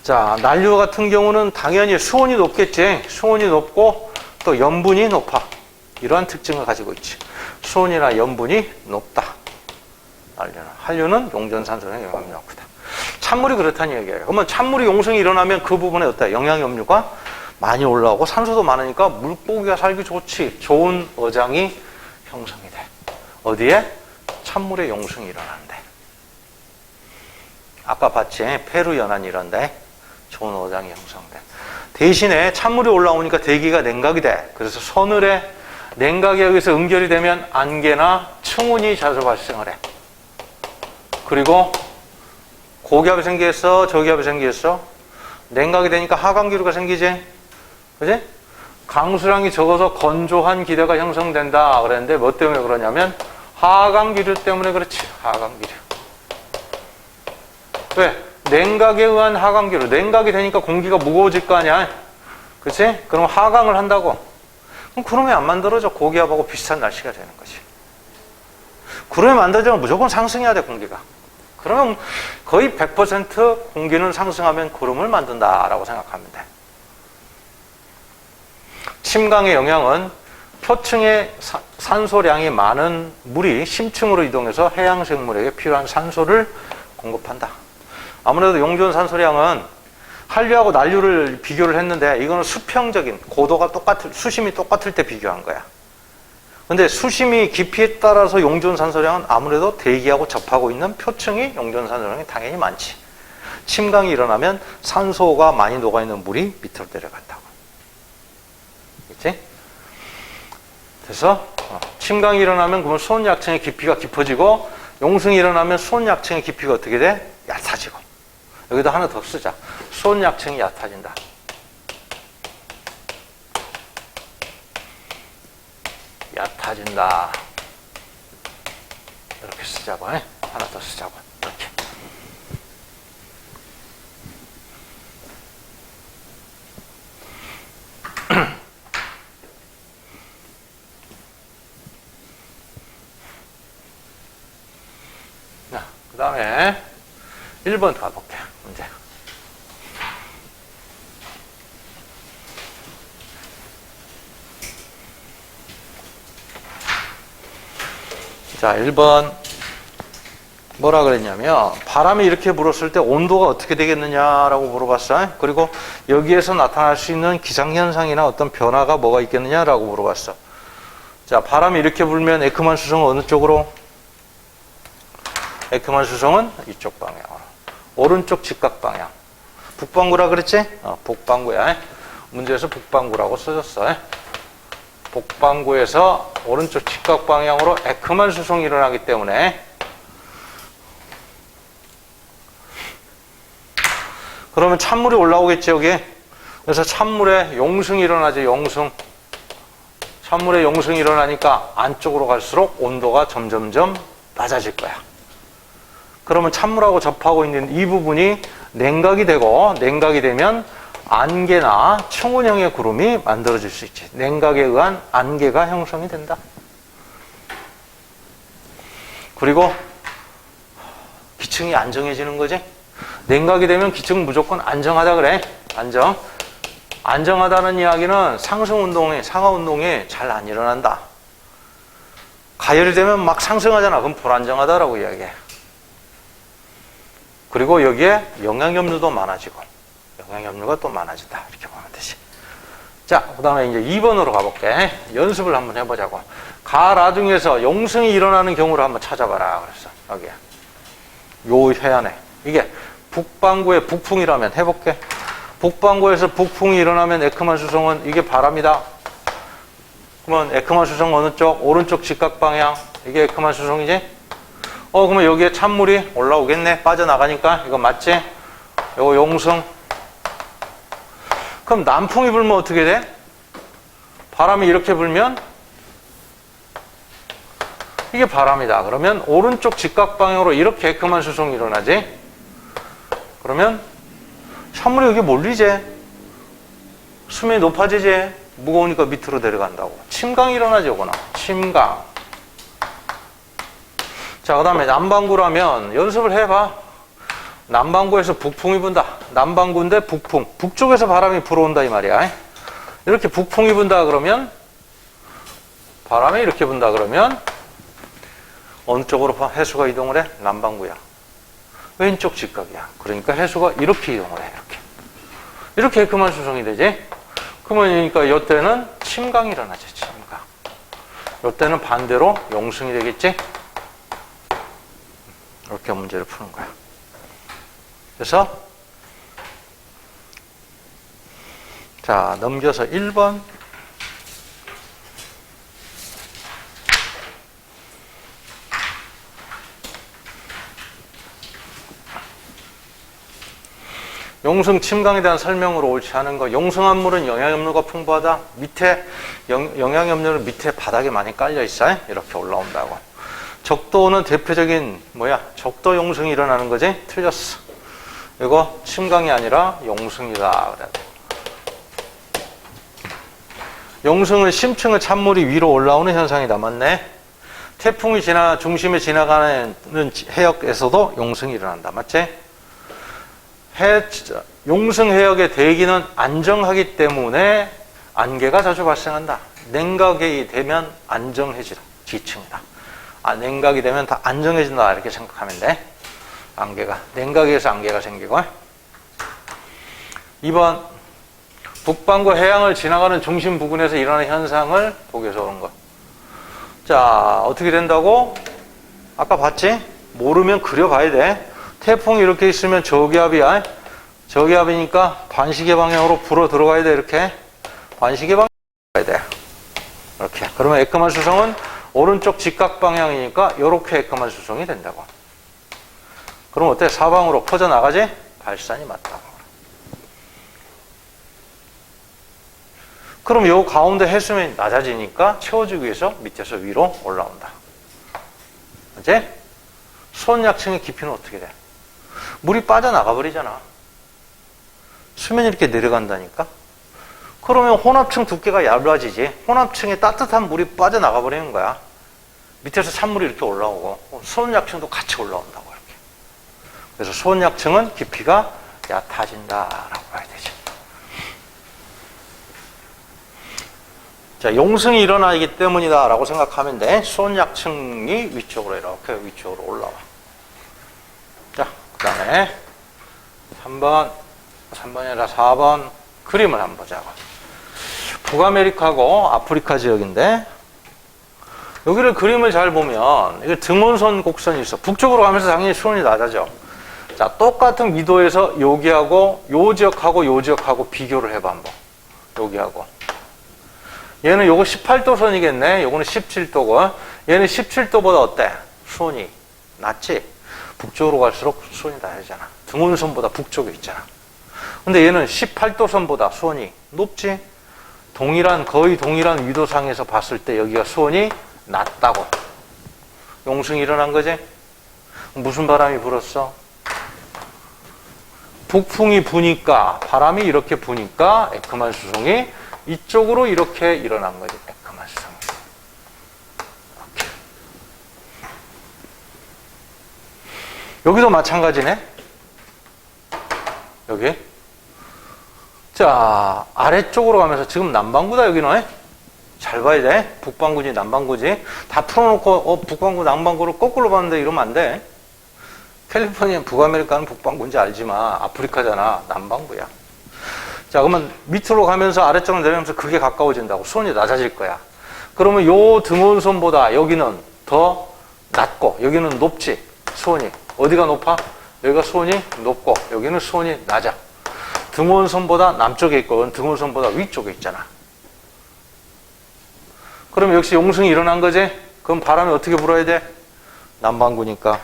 자, 난류 같은 경우는 당연히 수온이 높겠지. 수온이 높고 또 염분이 높아. 이러한 특징을 가지고 있지. 수온이나 염분이 높다. 한류는 용존산소량이 영향이 크다. 찬물이 그렇다는 얘기예요. 그러면 찬물이 용성이 일어나면 그 부분에 어때? 영양염류가 많이 올라오고 산소도 많으니까 물고기가 살기 좋은 어장이 형성이 돼. 어디에? 찬물에 용성이 일어나는데. 아까 봤지? 페루 연안 이런데 좋은 어장이 형성돼. 대신에 찬물이 올라오니까 대기가 냉각이 돼. 그래서 서늘에 냉각이 여기서 응결이 되면 안개나 충운이 자주 발생을 해. 그리고 고기압이 생기겠어? 저기압이 생기겠어? 냉각이 되니까 하강기류가 생기지? 그지? 강수량이 적어서 건조한 기대가 형성된다 그랬는데 뭐 때문에 그러냐면 하강기류 때문에 그렇지. 하강기류. 왜? 냉각에 의한 하강기류. 냉각이 되니까 공기가 무거워질 거 아니야? 그치? 그럼 하강을 한다고. 그럼 구름이 안 만들어져. 고기압하고 비슷한 날씨가 되는 거지. 구름이 만들어지면 무조건 상승해야 돼, 공기가. 그러면 거의 100% 공기는 상승하면 구름을 만든다라고 생각하면 돼. 침강의 영향은 표층에 산소량이 많은 물이 심층으로 이동해서 해양생물에게 필요한 산소를 공급한다. 아무래도 용존산소량은 한류하고 난류를 비교를 했는데 이거는 수평적인 고도가 수심이 똑같을 때 비교한 거야. 근데 수심이 깊이에 따라서 용존산소량은 아무래도 대기하고 접하고 있는 표층이 용존산소량이 당연히 많지. 침강이 일어나면 산소가 많이 녹아있는 물이 밑으로 내려간다고. 그치? 그래서 침강이 일어나면 그러면 수온약층의 깊이가 깊어지고 용승이 일어나면 수온약층의 깊이가 어떻게 돼? 얕아지고. 여기다 하나 더 쓰자. 수온약층이 얕아진다. 얕아진다. 이렇게 쓰자고. 하나 더 쓰자고. 이렇게. 자, 그 다음에 1번 가볼게. 문제. 자, 1번 뭐라 그랬냐면 바람이 이렇게 불었을 때 온도가 어떻게 되겠느냐라고 물어봤어. 그리고 여기에서 나타날 수 있는 기상현상이나 어떤 변화가 뭐가 있겠느냐라고 물어봤어. 자, 바람이 이렇게 불면 에크만 수성은 어느 쪽으로? 에크만 수성은 이쪽 방향으로. 오른쪽 직각 방향. 북반구라 그랬지? 북반구야. 문제에서 북반구라고 써줬어. 북반구에서 오른쪽 직각 방향으로 에크만 수송이 일어나기 때문에 그러면 찬물이 올라오겠지 여기. 그래서 찬물에 용승이 일어나지. 용승. 찬물에 용승이 일어나니까 안쪽으로 갈수록 온도가 점점점 낮아질 거야. 그러면 찬물하고 접하고 있는 이 부분이 냉각이 되고, 냉각이 되면 안개나 충운형의 구름이 만들어질 수 있지. 냉각에 의한 안개가 형성이 된다. 그리고 기층이 안정해지는 거지. 냉각이 되면 기층은 무조건 안정하다 그래. 안정하다는 이야기는 상승운동에, 상하운동에 잘 안 일어난다. 가열이 되면 막 상승하잖아. 그럼 불안정하다라고 이야기해. 그리고 여기에 영양염류도 많아지고 영양염류가 또 많아진다. 이렇게 보면 되지. 자, 그 다음에 이제 2번으로 가볼게. 연습을 한번 해보자고. 가라 중에서 용승이 일어나는 경우를 한번 찾아봐라. 그랬어. 여기. 요 해안에. 이게 북반구의 북풍이라면 해볼게. 북반구에서 북풍이 일어나면 에크만 수성은 이게 바람이다. 그러면 에크만 수성 어느 쪽? 오른쪽 직각 방향. 이게 에크만 수성이지? 그러면 여기에 찬물이 올라오겠네. 빠져나가니까. 이거 맞지? 요거 용승. 그럼 남풍이 불면 어떻게 돼? 바람이 이렇게 불면 이게 바람이다. 그러면 오른쪽 직각 방향으로 이렇게 에크만 수송이 일어나지? 그러면 찬물이 여기 몰리지? 수면이 높아지지? 무거우니까 밑으로 내려간다고. 침강이 일어나지, 요거는. 침강. 자, 그 다음에 남반구라면 연습을 해봐. 남반구에서 북풍이 분다. 남반구인데 북풍. 북쪽에서 바람이 불어온다 이 말이야. 이렇게 북풍이 분다 그러면 바람이 이렇게 분다 그러면 어느 쪽으로 해수가 이동을 해? 남반구야. 왼쪽 직각이야. 그러니까 해수가 이렇게 이동을 해. 이렇게 그만 수성이 되지. 그러니까 이때는 침강이 일어나지. 침강. 이때는 반대로 용승이 되겠지. 이렇게 문제를 푸는 거야. 그래서 자, 넘겨서 1번. 용승 침강에 대한 설명으로 옳지 않은 거. 용승한 물은 영양염료가 풍부하다. 밑에 영양염료는 밑에 바닥에 많이 깔려 있어. 이렇게 올라온다고. 적도는 대표적인 적도 용승이 일어나는 거지? 틀렸어. 이거 침강이 아니라 용승이다. 그래. 용승은 심층의 찬물이 위로 올라오는 현상이다. 맞네. 태풍이 중심에 지나가는 해역에서도 용승이 일어난다. 맞지? 용승 해역의 대기는 안정하기 때문에 안개가 자주 발생한다. 냉각이 되면 안정해지다. 지층이다. 냉각이 되면 다 안정해진다. 이렇게 생각하면 돼. 안개가. 냉각에서 안개가 생기고. 2번. 북반구 해양을 지나가는 중심 부근에서 일어나는 현상을 보기 위해서 오는 것. 자, 어떻게 된다고? 아까 봤지? 모르면 그려봐야 돼. 태풍이 이렇게 있으면 저기압이야. 저기압이니까 반시계 방향으로 불어 들어가야 돼. 이렇게. 반시계 방향으로 가야 돼. 이렇게. 그러면 에크만 수성은 오른쪽 직각 방향이니까 이렇게 에크만 수성이 된다고. 그럼 어때? 사방으로 퍼져나가지? 발산이 맞다고. 그럼 요 가운데 해수면이 낮아지니까 채워주기 위해서 밑에서 위로 올라온다. 이제 수온약층의 깊이는 어떻게 돼? 물이 빠져나가 버리잖아. 수면이 이렇게 내려간다니까? 그러면 혼합층 두께가 얇아지지. 혼합층에 따뜻한 물이 빠져나가 버리는 거야. 밑에서 찬물이 이렇게 올라오고 수온약층도 같이 올라온다고 이렇게. 그래서 수온약층은 깊이가 얕아진다라고 봐야 되지. 자, 용승이 일어나기 때문이다 라고 생각하면 돼. 수온약층이 위쪽으로 이렇게 위쪽으로 올라와. 자, 그 다음에 3번이 아니라 4번 그림을 한번 보자고. 북아메리카고 아프리카 지역인데 여기를 그림을 잘 보면 이게 등원선 곡선이 있어. 북쪽으로 가면서 당연히 수온이 낮아져. 자, 똑같은 위도에서 여기하고 요 지역하고 요 지역하고 비교를 해봐 한번. 여기하고 얘는 요거 18도 선이겠네. 요거는 17도고. 얘는 17도보다 어때? 수온이 낮지? 북쪽으로 갈수록 수온이 낮아지잖아. 등원선보다 북쪽에 있잖아. 근데 얘는 18도 선보다 수온이 높지? 거의 동일한 위도상에서 봤을 때 여기가 수온이 낮다고. 용승이 일어난 거지? 무슨 바람이 불었어? 북풍이 부니까, 바람이 이렇게 부니까 에크만 수송이 이쪽으로 이렇게 일어난 거지. 에크만 수송이. 이렇게. 여기도 마찬가지네. 여기. 자, 아래쪽으로 가면서 지금 남반구다 여기는. 잘 봐야 돼. 북반구지 남반구지. 다 풀어놓고 북반구 남반구를 거꾸로 봤는데 이러면 안 돼. 캘리포니아 북아메리카는 북반구인지 알지만 아프리카잖아. 남반구야. 자, 그러면 밑으로 가면서 아래쪽으로 내려가면서 그게 가까워진다고. 수온이 낮아질 거야. 그러면 요 등온선보다 여기는 더 낮고 여기는 높지. 수온이. 어디가 높아? 여기가 수온이 높고 여기는 수온이 낮아. 등온선보다 남쪽에 있고 등온선보다 위쪽에 있잖아. 그럼 역시 용승이 일어난 거지? 그럼 바람이 어떻게 불어야 돼? 남반구니까.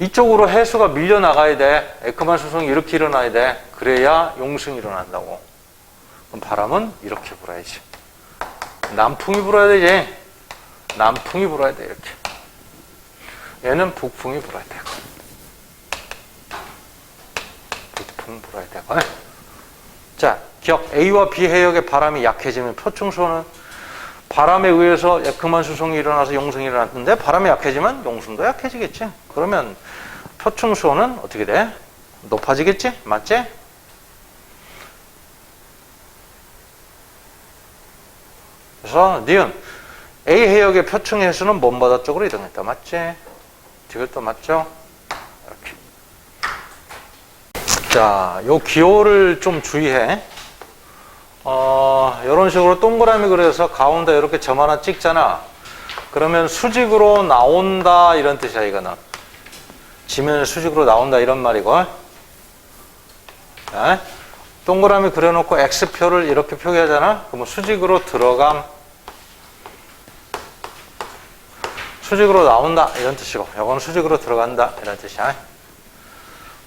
이쪽으로 해수가 밀려나가야 돼. 에크만 수송이 이렇게 일어나야 돼. 그래야 용승이 일어난다고. 그럼 바람은 이렇게 불어야지. 남풍이 불어야 되지. 남풍이 불어야 돼, 이렇게. 얘는 북풍이 불어야 되고. 북풍 불어야 되고. 자, 기억. A와 B 해역의 바람이 약해지면 표충수는 바람에 의해서 에크만 수송이 일어나서 용승이 일어났는데 바람이 약해지면 용승도 약해지겠지. 그러면 표충수는 어떻게 돼? 높아지겠지? 맞지? 그래서 니은 A 해역의 표층 해수는 먼바다 쪽으로 이동했다. 맞지? 이것도 맞죠? 이렇게. 자, 요 기호를 좀 주의해. 이런 식으로 동그라미 그려서 가운데 이렇게 점 하나 찍잖아. 그러면 수직으로 나온다 이런 뜻이야, 이거는. 지면 수직으로 나온다 이런 말이고. 네? 동그라미 그려놓고 X표를 이렇게 표기하잖아. 그러면 수직으로 들어감. 수직으로 나온다 이런 뜻이고, 이건 수직으로 들어간다 이런 뜻이야.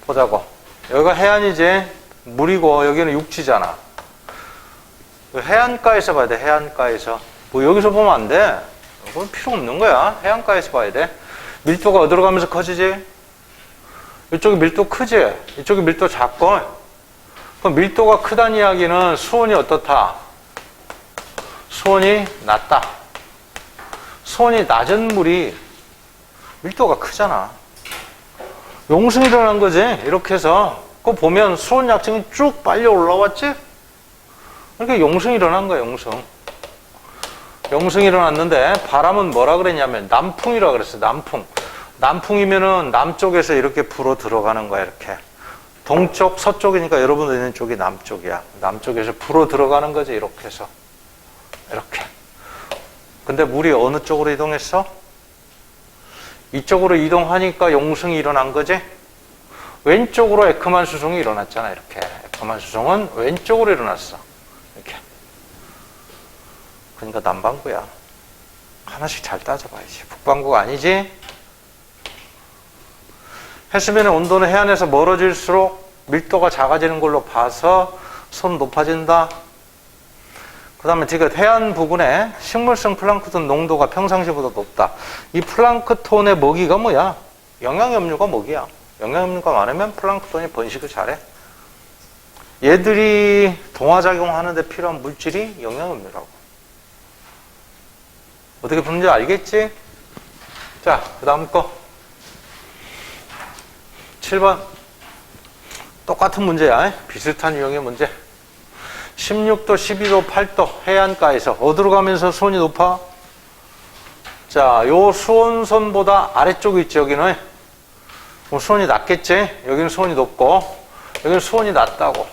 보자고. 여기가 해안이지, 물이고 여기는 육지잖아. 해안가에서 봐야 돼. 해안가에서. 뭐 여기서 보면 안 돼. 이건 필요 없는 거야. 해안가에서 봐야 돼. 밀도가 어디로 가면서 커지지? 이쪽이 밀도 크지? 이쪽이 밀도 작고. 그럼 밀도가 크다는 이야기는 수온이 어떻다? 수온이 낮다. 수온이 낮은 물이 밀도가 크잖아. 용승이 일어난 거지. 이렇게 해서 그거 보면 수온 약층이 쭉 빨려 올라왔지? 그러니까 용승이 일어난 거야. 용승이 일어났는데 바람은 뭐라 그랬냐면 남풍이라 그랬어. 남풍. 남풍이면은 남쪽에서 이렇게 불어 들어가는 거야. 이렇게 동쪽 서쪽이니까 여러분들 있는 쪽이 남쪽이야. 남쪽에서 불어 들어가는 거지. 이렇게 해서 이렇게. 근데 물이 어느 쪽으로 이동했어? 이쪽으로 이동하니까 용승이 일어난 거지? 왼쪽으로 에크만 수송이 일어났잖아. 이렇게. 에크만 수송은 왼쪽으로 일어났어. 이렇게. 그러니까 남반구야. 하나씩 잘 따져봐야지. 북반구가 아니지? 해수면의 온도는 해안에서 멀어질수록 밀도가 작아지는 걸로 봐서 손 높아진다. 그 다음에 지금 해안 부근에 식물성 플랑크톤 농도가 평상시보다 높다. 이 플랑크톤의 먹이가 뭐야? 영양염료가 먹이야. 영양염료가 많으면 플랑크톤이 번식을 잘해. 얘들이 동화작용하는 데 필요한 물질이 영양염료라고. 어떻게 푸는지 알겠지? 자, 그 다음 거 7번 똑같은 문제야. 비슷한 유형의 문제. 16도, 12도, 8도 해안가에서 어디로 가면서 수온이 높아? 자, 요 수온선보다 아래쪽에 있지. 여기는 수온이 낮겠지. 여기는 수온이 높고 여기는 수온이 낮다고.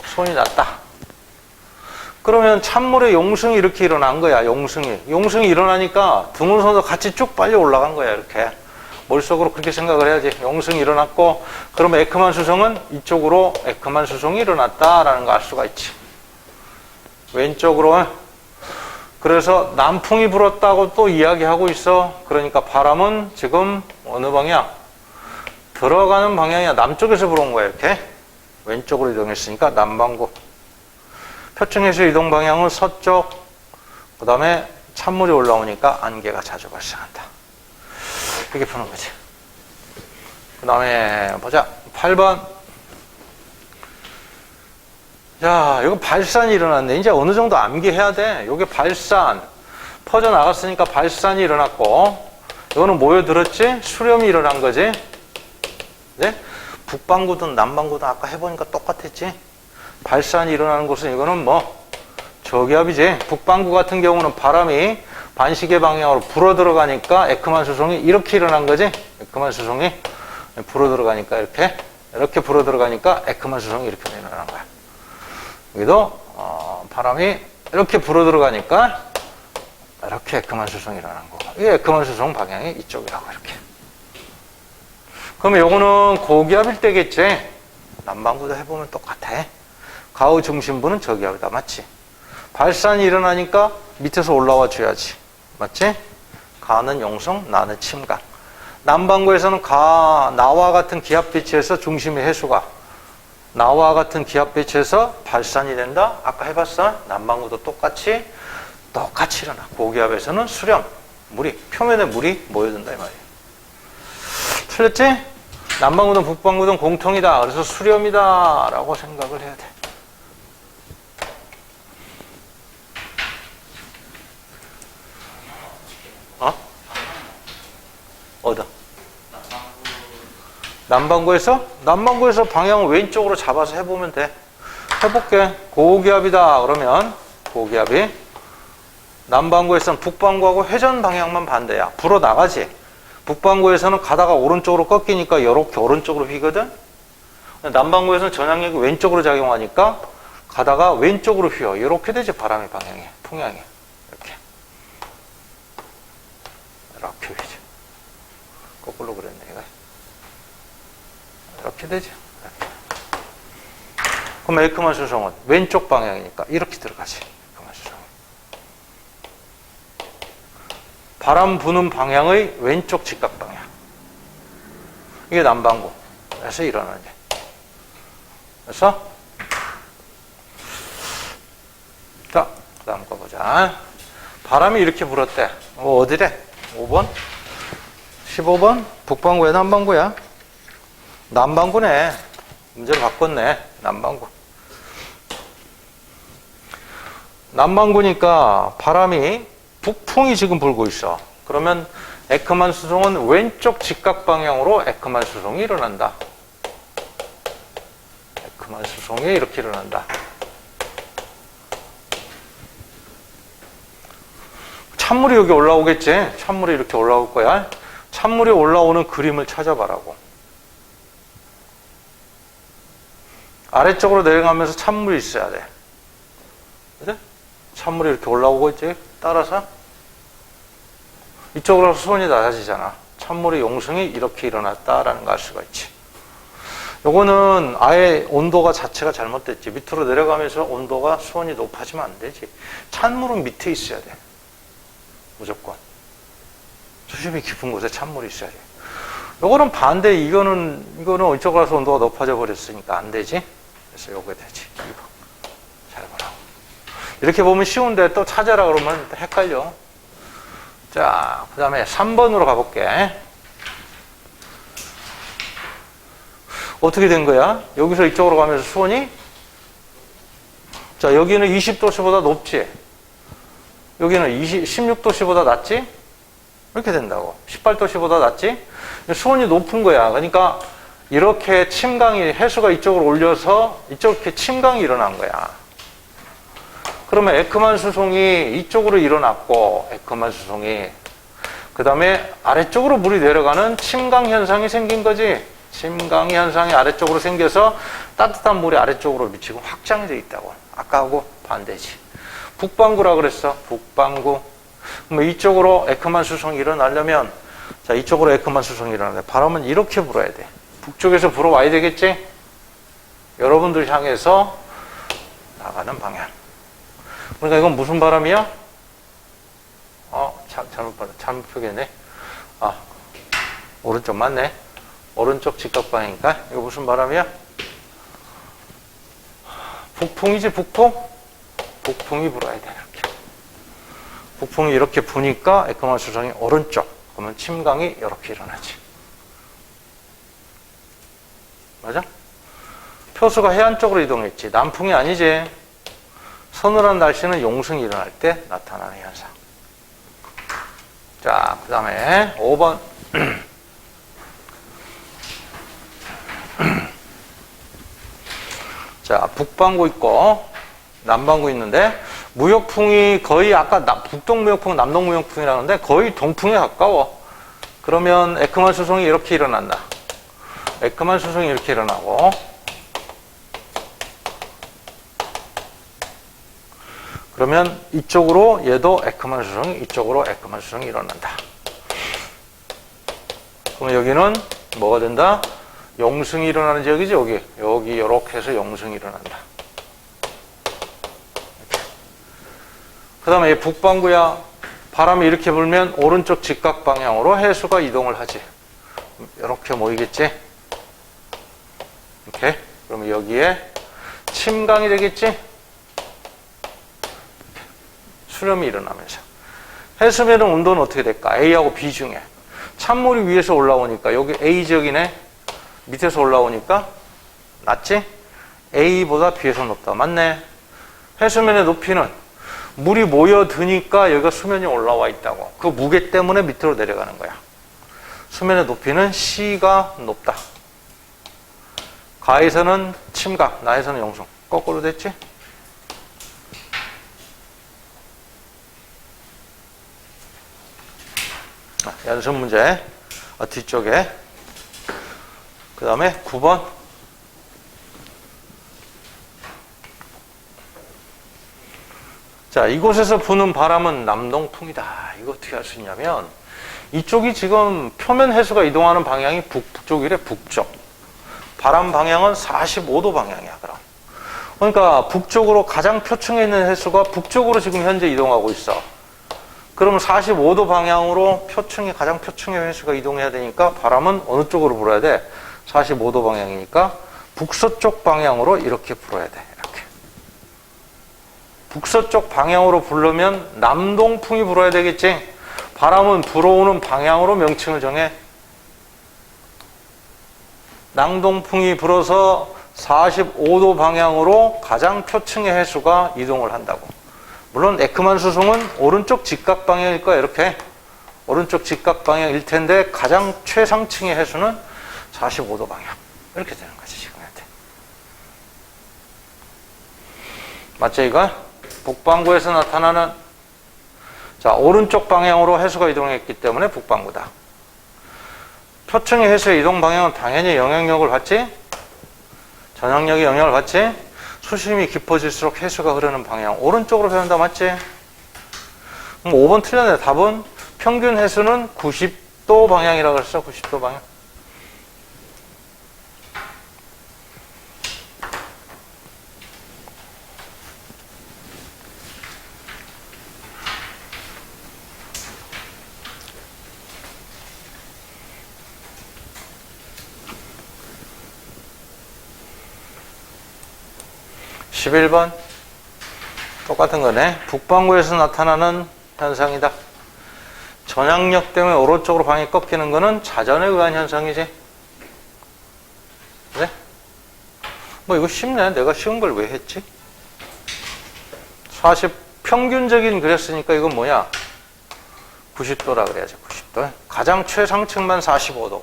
수온이 낮다. 그러면 찬물에 용승이 이렇게 일어난 거야. 용승이 일어나니까 등온선도 같이 쭉 빨려 올라간 거야. 이렇게 머릿속으로 그렇게 생각을 해야지. 용승이 일어났고, 그러면 에크만 수송은 이쪽으로 에크만 수송이 일어났다라는 거 알 수가 있지. 왼쪽으로. 그래서 남풍이 불었다고 또 이야기하고 있어. 그러니까 바람은 지금 어느 방향? 들어가는 방향이야. 남쪽에서 불어온 거야. 이렇게. 왼쪽으로 이동했으니까 남반구. 표층에서 이동 방향은 서쪽. 그 다음에 찬물이 올라오니까 안개가 자주 발생한다. 이렇게 푸는 거지. 그 다음에 보자. 8번. 자, 이거 발산이 일어났네. 이제 어느 정도 암기해야 돼. 요게 발산. 퍼져나갔으니까 발산이 일어났고, 이거는 모여들었지? 수렴이 일어난 거지? 네? 북반구든 남반구든 아까 해보니까 똑같았지? 발산이 일어나는 곳은 이거는 뭐, 저기압이지. 북반구 같은 경우는 바람이 반시계 방향으로 불어 들어가니까 에크만 수송이 이렇게 일어난 거지? 에크만 수송이 불어 들어가니까 이렇게 이렇게 불어 들어가니까 에크만 수송이 이렇게 일어나는 거야. 여기도 바람이 이렇게 불어 들어가니까 이렇게 에크만 수송이 일어나는 거고, 이 에크만 수송 방향이 이쪽이라고 이렇게. 그러면 요거는 고기압일 때겠지? 남반구도 해보면 똑같아. 가의 중심부는 저기압이다. 맞지? 발산이 일어나니까 밑에서 올라와 줘야지. 맞지? 가는 용성, 나는 침강. 남반구에서는 나와 같은 기압 배치에서 중심의 해수가 나와 같은 기압 배치에서 발산이 된다. 아까 해봤어? 남반구도 똑같이 일어나. 고기압에서는 수렴, 물이, 표면에 물이 모여든다 이 말이야. 틀렸지? 남반구든 북반구든 공통이다. 그래서 수렴이다 라고 생각을 해야 돼. 어디다? 남반구에서 방향을 왼쪽으로 잡아서 해보면 돼. 해볼게. 고기압이다 그러면 고기압이 남반구에서는 북반구하고 회전 방향만 반대야. 불어 나가지. 북반구에서는 가다가 오른쪽으로 꺾이니까 이렇게 오른쪽으로 휘거든. 남반구에서는 전향력이 왼쪽으로 작용하니까 가다가 왼쪽으로 휘어. 이렇게 되지. 바람의 방향이, 풍향이 이렇게 휘지. 거꾸로 그랬네 이거. 이렇게 되지. 이렇게. 그럼 에크만 수송은 왼쪽 방향이니까 이렇게 들어가지. 에크만 수송이. 바람 부는 방향의 왼쪽 직각 방향. 이게 남반구에서 일어나는 게. 그래서 자, 그 다음 거 보자. 바람이 이렇게 불었대. 어디래? 5번? 15번? 북반구야, 남반구야? 남반구네. 문제를 바꿨네. 남반구. 남반구니까 바람이 북풍이 지금 불고 있어. 그러면 에크만 수송은 왼쪽 직각 방향으로 에크만 수송이 일어난다. 에크만 수송이 이렇게 일어난다. 찬물이 여기 올라오겠지? 찬물이 이렇게 올라올 거야. 찬물이 올라오는 그림을 찾아봐라고. 아래쪽으로 내려가면서 찬물이 있어야 돼. 그래? 찬물이 이렇게 올라오고 있지? 따라서 이쪽으로 수온이 낮아지잖아. 찬물의 용성이 이렇게 일어났다라는 걸 알 수가 있지. 요거는 아예 온도가 자체가 잘못됐지. 밑으로 내려가면서 온도가 수온이 높아지면 안 되지. 찬물은 밑에 있어야 돼. 무조건. 수심이 깊은 곳에 찬물이 있어야 돼. 요거는 반대, 이거는 이쪽으로 가서 온도가 높아져 버렸으니까 안 되지. 그래서 요게 되지. 2번. 잘 보라고. 이렇게 보면 쉬운데 또 찾아라 그러면 헷갈려. 자, 그 다음에 3번으로 가볼게. 어떻게 된 거야? 여기서 이쪽으로 가면서 수온이? 자, 여기는 20도씨보다 높지? 여기는 16도씨보다 낮지? 이렇게 된다고. 18도씨보다 낮지? 수온이 높은 거야. 그러니까 이렇게 침강이, 해수가 이쪽으로 올려서 이렇게 침강이 일어난 거야. 그러면 에크만 수송이 이쪽으로 일어났고, 에크만 수송이. 그 다음에 아래쪽으로 물이 내려가는 침강 현상이 생긴 거지. 침강 현상이 아래쪽으로 생겨서 따뜻한 물이 아래쪽으로 미치고 확장이 돼 있다고. 아까하고 반대지. 북반구라 그랬어. 북반구. 그럼 이쪽으로 에크만 수송이 일어나려면, 자, 이쪽으로 에크만 수송이 일어나는데 바람은 이렇게 불어야 돼. 북쪽에서 불어와야 되겠지? 여러분들 향해서 나가는 방향. 그러니까 이건 무슨 바람이야? 잘못 표기했네. 오른쪽 맞네. 오른쪽 직각 방향이니까 이거 무슨 바람이야? 북풍이지, 북풍? 북풍이 불어야 돼, 이렇게. 북풍이 이렇게 부니까 에크만 수송이 오른쪽. 그러면 침강이 이렇게 일어나지. 맞아? 표수가 해안 쪽으로 이동했지. 남풍이 아니지. 서늘한 날씨는 용승이 일어날 때 나타나는 현상. 자, 그 다음에 5번. 자, 북반구 있고 남반구 있는데 무역풍이 거의 아까 북동무역풍, 남동무역풍이라는데 거의 동풍에 가까워. 그러면 에크만 수송이 이렇게 일어난다. 에크만 수송이 이렇게 일어나고, 그러면 이쪽으로 얘도 에크만 수송이, 이쪽으로 에크만 수송이 일어난다. 그럼 여기는 뭐가 된다? 용승이 일어나는 지역이지, 여기 이렇게 해서 용승이 일어난다. 그 다음에 북반구야. 바람이 이렇게 불면 오른쪽 직각 방향으로 해수가 이동을 하지. 이렇게 모이겠지? 이렇게. 그러면 여기에 침강이 되겠지? 수렴이 일어나면서. 해수면의 온도는 어떻게 될까? A하고 B 중에. 찬물이 위에서 올라오니까 여기 A 지역이네. 밑에서 올라오니까 낮지? A보다 B에서 높다. 맞네. 해수면의 높이는 물이 모여드니까 여기가 수면이 올라와 있다고. 그 무게 때문에 밑으로 내려가는 거야. 수면의 높이는 C가 높다. 가에서는 침각, 나에서는 용승. 거꾸로 됐지? 연습 문제 뒤쪽에. 그 다음에 9번. 자, 이곳에서 부는 바람은 남동풍이다. 이거 어떻게 할 수 있냐면, 이쪽이 지금 표면 해수가 이동하는 방향이 북쪽이래. 북쪽. 바람 방향은 45도 방향이야. 그러니까 북쪽으로 가장 표층에 있는 해수가 북쪽으로 지금 현재 이동하고 있어. 그러면 45도 방향으로 가장 표층의 해수가 이동해야 되니까 바람은 어느 쪽으로 불어야 돼? 45도 방향이니까 북서쪽 방향으로 이렇게 불어야 돼. 이렇게. 북서쪽 방향으로 불려면 남동풍이 불어야 되겠지? 바람은 불어오는 방향으로 명칭을 정해. 남동풍이 불어서 45도 방향으로 가장 표층의 해수가 이동을 한다고. 물론 에크만 수송은 오른쪽 직각 방향일 거야. 이렇게 오른쪽 직각 방향일 텐데 가장 최상층의 해수는 45도 방향. 이렇게 되는 거지 지금 현재. 맞죠 이거? 북반구에서 나타나는, 자, 오른쪽 방향으로 해수가 이동했기 때문에 북반구다. 표층의 해수의 이동 방향은 당연히 영향력을 받지. 전향력이 영향을 받지. 수심이 깊어질수록 해수가 흐르는 방향 오른쪽으로 변한다. 맞지? 그럼 5번 틀렸네. 답은 평균 해수는 90도 방향이라고 그랬어. 90도 방향. (11번) 똑같은 거네. 북반구에서 나타나는 현상이다. 전향력 때문에 오른쪽으로 방이 꺾이는 거는 자전에 의한 현상이지. 그래? 뭐 이거 쉽네. 내가 쉬운 걸 왜 했지? 40 평균적인 그랬으니까 이건 뭐야? 90도라 그래야지. 90도. 가장 최상층만 45도.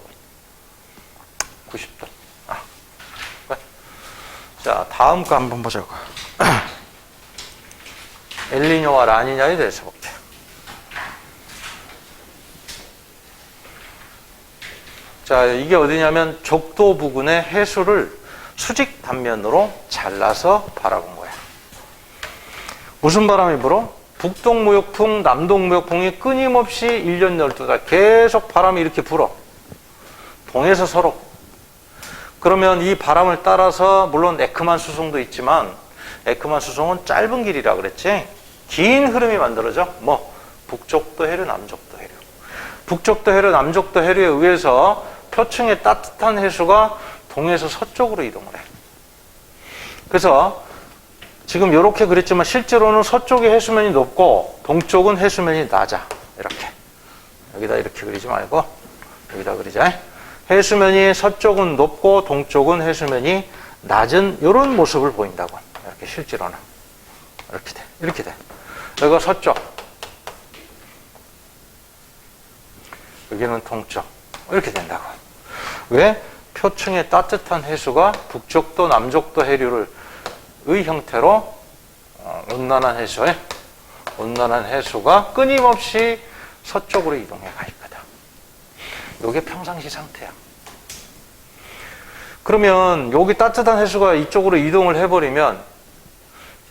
90도. 자, 다음 거 한번 보자고. 엘니뇨와 라니냐에 대해서 볼게요. 자, 이게 어디냐면 적도 부근의 해수를 수직 단면으로 잘라서 바라본 거야. 무슨 바람이 불어? 북동무역풍, 남동무역풍이 끊임없이 1년 12달 계속 바람이 이렇게 불어. 동에서 서로. 그러면 이 바람을 따라서 물론 에크만 수송도 있지만 에크만 수송은 짧은 길이라 그랬지. 긴 흐름이 만들어져. 뭐 북쪽도 해류, 남쪽도 해류. 북쪽도 해류, 남쪽도 해류에 의해서 표층의 따뜻한 해수가 동에서 서쪽으로 이동을 해. 그래서 지금 이렇게 그랬지만 실제로는 서쪽의 해수면이 높고 동쪽은 해수면이 낮아. 이렇게. 여기다 이렇게 그리지 말고 여기다 그리자. 해수면이 서쪽은 높고 동쪽은 해수면이 낮은 이런 모습을 보인다고. 이렇게 실제로는. 이렇게 돼. 이렇게 돼. 여기가 서쪽. 여기는 동쪽. 이렇게 된다고. 왜? 표층의 따뜻한 해수가 북쪽도 남쪽도 해류를 의 형태로 온난한 해수에 온난한 해수가 끊임없이 서쪽으로 이동해 가 있거든. 이게 평상시 상태야. 그러면 여기 따뜻한 해수가 이쪽으로 이동을 해버리면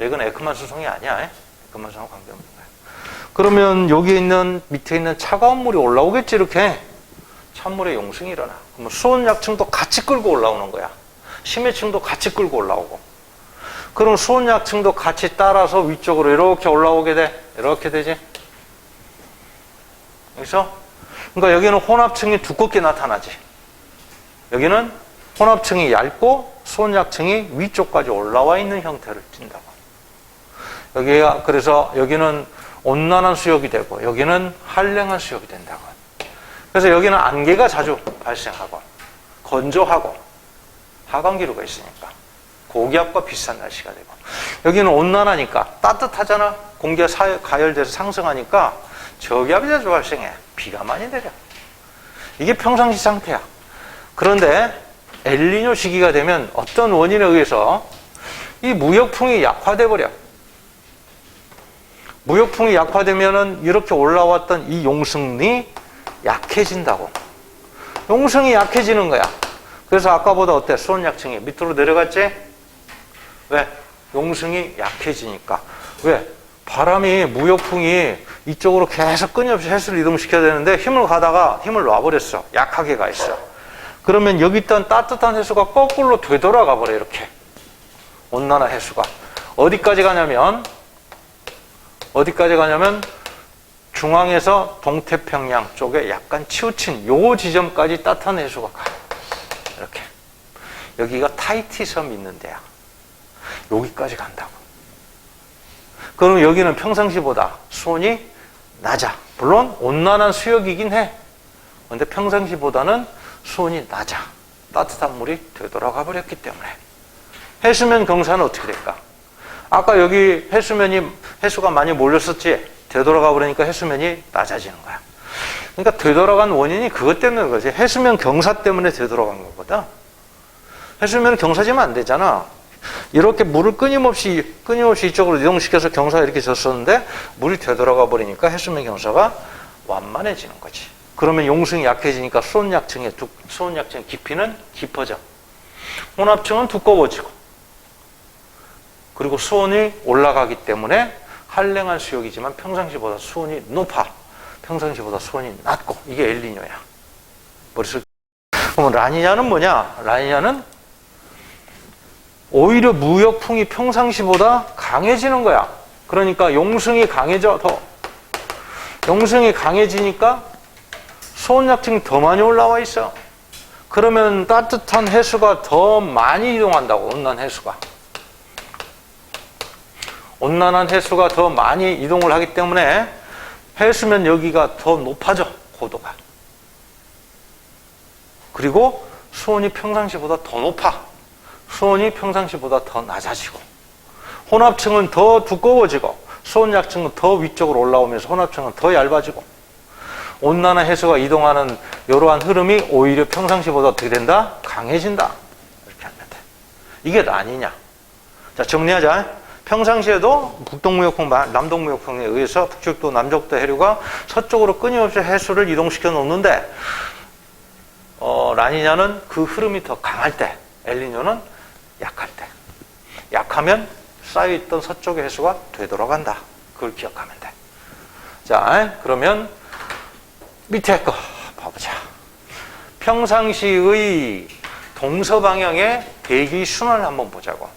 이건 에크만 수송이 아니야. 에크만 수송 관계없는 거야. 그러면 여기 있는 밑에 있는 차가운 물이 올라오겠지. 이렇게 찬물의 용승이 일어나. 그러면 수온약층도 같이 끌고 올라오는 거야. 심해층도 같이 끌고 올라오고. 그럼 수온약층도 같이 따라서 위쪽으로 이렇게 올라오게 돼. 이렇게 되지. 여기서 그러니까 여기는 혼합층이 두껍게 나타나지. 여기는 혼합층이 얇고 수온약층이 위쪽까지 올라와 있는 형태를 띈다고. 여기가 그래서 여기는 온난한 수역이 되고 여기는 한랭한 수역이 된다고. 그래서 여기는 안개가 자주 발생하고 건조하고 하강기류가 있으니까 고기압과 비슷한 날씨가 되고, 여기는 온난하니까 따뜻하잖아. 공기가 가열돼서 상승하니까 저기압이 자주 발생해. 비가 많이 내려. 이게 평상시 상태야. 그런데 엘니뇨 시기가 되면 어떤 원인에 의해서 이 무역풍이 약화돼 버려. 무역풍이 약화되면은 이렇게 올라왔던 이 용승이 약해진다고. 용승이 약해지는 거야. 그래서 아까보다 어때? 수온약층이 밑으로 내려갔지? 왜? 용승이 약해지니까. 왜? 바람이, 무역풍이 이쪽으로 계속 끊임없이 해수를 이동시켜야 되는데 힘을 가다가 힘을 놔버렸어. 약하게 가 있어. 그러면 여기 있던 따뜻한 해수가 거꾸로 되돌아가 버려. 이렇게 온난화 해수가 어디까지 가냐면 중앙에서 동태평양 쪽에 약간 치우친 요 지점까지 따뜻한 해수가 가. 이렇게 여기가 타이티 섬이 있는 데야. 여기까지 간다고. 그럼 여기는 평상시보다 수온이 낮아. 물론 온난한 수역이긴 해. 그런데 평상시보다는 수온이 낮아. 따뜻한 물이 되돌아가 버렸기 때문에. 해수면 경사는 어떻게 될까? 아까 여기 해수가 많이 몰렸었지? 되돌아가 버리니까 해수면이 낮아지는 거야. 그러니까 되돌아간 원인이 그것 때문인 거지. 해수면 경사 때문에 되돌아간 거거든. 해수면 경사지면 안 되잖아. 이렇게 물을 끊임없이 이쪽으로 이동시켜서 경사가 이렇게 졌었는데 물이 되돌아가 버리니까 해수면 경사가 완만해지는 거지. 그러면 용승이 약해지니까 수온약층의 깊이는 깊어져. 혼합층은 두꺼워지고. 그리고 수온이 올라가기 때문에 한랭한 수역이지만 평상시보다 수온이 높아. 평상시보다 수온이 낮고. 이게 엘니뇨야. 머릿속. 그럼 라니냐는 뭐냐? 라니냐는 오히려 무역풍이 평상시보다 강해지는 거야. 그러니까 용승이 강해져. 용승이 강해지니까 수온약층이 더 많이 올라와 있어. 그러면 따뜻한 해수가 더 많이 이동한다고. 온난한 해수가 더 많이 이동을 하기 때문에 해수면 여기가 더 높아져. 고도가. 그리고 수온이 평상시보다 더 높아. 수온이 평상시보다 더 낮아지고, 혼합층은 더 두꺼워지고, 수온약층은 더 위쪽으로 올라오면서 혼합층은 더 얇아지고, 온난한 해수가 이동하는 이러한 흐름이 오히려 평상시보다 어떻게 된다? 강해진다. 이렇게 하면 돼. 이게 라니냐. 자, 정리하자. 평상시에도 북동무역풍, 남동무역풍에 의해서 북쪽도 남쪽도 해류가 서쪽으로 끊임없이 해수를 이동시켜 놓는데, 라니냐는 그 흐름이 더 강할 때, 엘니뇨는 약할 때. 약하면 쌓여있던 서쪽의 해수가 되돌아간다. 그걸 기억하면 돼. 자, 그러면 밑에 거 봐보자. 평상시의 동서방향의 대기 순환을 한번 보자고.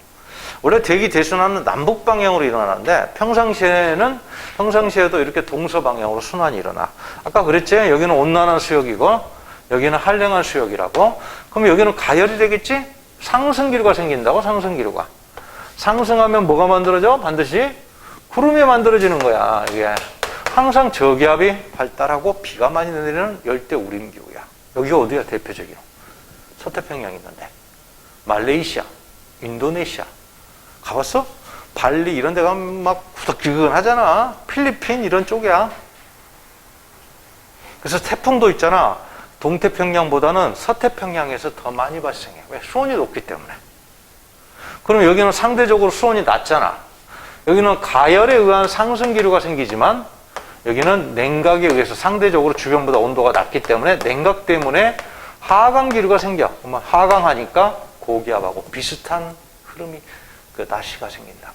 원래 대기 대순환은 남북 방향으로 일어나는데 평상시에도 이렇게 동서방향으로 순환이 일어나. 아까 그랬지? 여기는 온난한 수역이고 여기는 한랭한 수역이라고. 그럼 여기는 가열이 되겠지? 상승기류가 생긴다고. 상승기류가 상승하면 뭐가 만들어져? 반드시 구름이 만들어지는 거야. 이게 항상 저기압이 발달하고 비가 많이 내리는 열대 우림기후야. 여기가 어디야? 대표적으로 서태평양 있는데, 말레이시아, 인도네시아 가봤어? 발리 이런 데 가면 막 후덕지근하잖아. 필리핀 이런 쪽이야. 그래서 태풍도 있잖아. 동태평양보다는 서태평양에서 더 많이 발생해. 왜? 수온이 높기 때문에. 그럼 여기는 상대적으로 수온이 낮잖아. 여기는 가열에 의한 상승기류가 생기지만 여기는 냉각에 의해서 상대적으로 주변보다 온도가 낮기 때문에 냉각 때문에 하강기류가 생겨. 그러면 하강하니까 고기압하고 비슷한 흐름이 그 날씨가 생긴다고.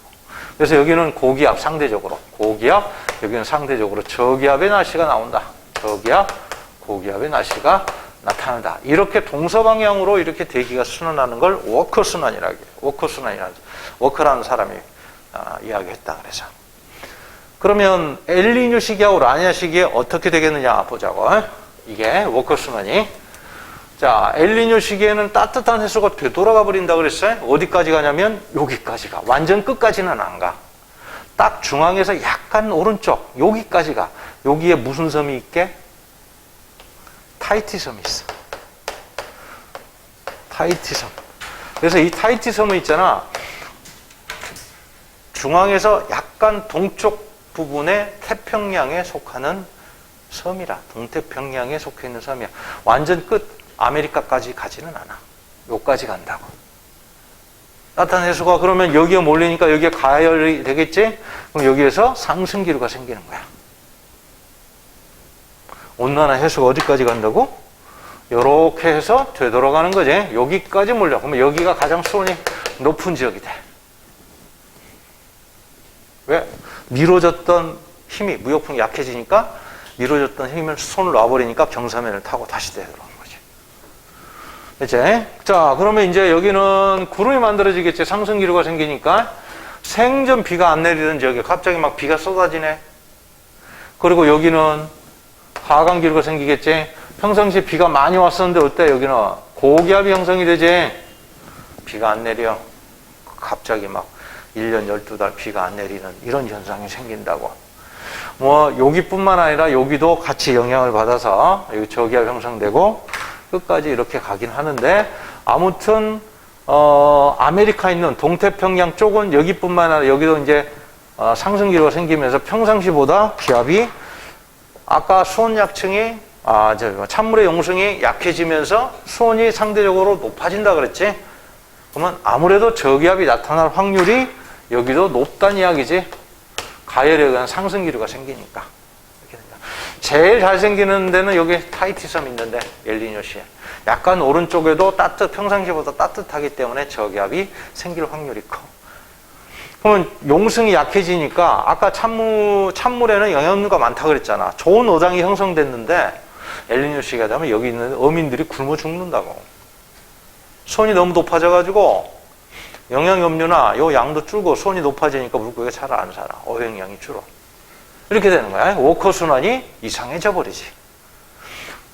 그래서 여기는 고기압 상대적으로 고기압, 여기는 상대적으로 저기압의 날씨가 나온다. 저기압, 고기압의 날씨가 나타난다. 이렇게 동서방향으로 이렇게 대기가 순환하는 걸 워커 순환이라고 해요. 워커 순환이라는, 워커라는 사람이 이야기했다 그래서. 그러면 엘니뇨 시기하고 라니냐 시기에 어떻게 되겠느냐 보자고. 이게 워커 순환이. 자, 엘니뇨 시기에는 따뜻한 해수가 되돌아가 버린다 그랬어요. 어디까지 가냐면 여기까지 가. 완전 끝까지는 안 가. 딱 중앙에서 약간 오른쪽 여기까지 가. 여기에 무슨 섬이 있게? 타히티 섬이 있어. 타히티 섬. 그래서 이 타히티 섬은 있잖아. 중앙에서 약간 동쪽 부분의 태평양에 속하는 섬이라. 동태평양에 속해 있는 섬이야. 완전 끝 아메리카까지 가지는 않아. 여기까지 간다고. 따뜻한 해수가 그러면 여기에 몰리니까 여기에 가열이 되겠지? 그럼 여기에서 상승 기류가 생기는 거야. 온난화 해수가 어디까지 간다고? 이렇게 해서 되돌아가는 거지. 여기까지 몰려. 그러면 여기가 가장 수온이 높은 지역이 돼. 왜? 밀어줬던 힘이, 무역풍이 약해지니까 밀어줬던 힘을 손을 놔버리니까 경사면을 타고 다시 되돌아오는 거지. 그치? 자, 그러면 이제 여기는 구름이 만들어지겠지. 상승 기류가 생기니까. 생전 비가 안 내리던 지역에 갑자기 막 비가 쏟아지네. 그리고 여기는 하강 기류가 생기겠지. 평상시에 비가 많이 왔었는데 어때? 여기는 고기압이 형성이 되지. 비가 안 내려. 갑자기 막 1년 12달 비가 안 내리는 이런 현상이 생긴다고. 뭐 여기뿐만 아니라 여기도 같이 영향을 받아서 여기 저기압 형성되고 끝까지 이렇게 가긴 하는데, 아무튼 아메리카 있는 동태평양 쪽은 여기뿐만 아니라 여기도 이제 상승 기류가 생기면서 평상시보다 기압이, 아까 수온 약층이 찬물의 용승이 약해지면서 수온이 상대적으로 높아진다 그랬지. 그러면 아무래도 저기압이 나타날 확률이 여기도 높다는 이야기지. 가열에 의한 상승 기류가 생기니까. 이렇게 된다. 제일 잘 생기는 데는 여기 타히티 섬이 있는데, 엘니뇨시에 약간 오른쪽에도 평상시보다 따뜻하기 때문에 저기압이 생길 확률이 커. 그러면 용승이 약해지니까 아까 찬물에는 영양류가 많다 그랬잖아. 좋은 어장이 형성됐는데 엘니뇨 시기가 되면 여기 있는 어민들이 굶어 죽는다고. 수온이 너무 높아져가지고 영양염류나 요 양도 줄고 수온이 높아지니까 물고기가 잘 안 살아. 어획량이 줄어. 이렇게 되는 거야. 워커 순환이 이상해져 버리지.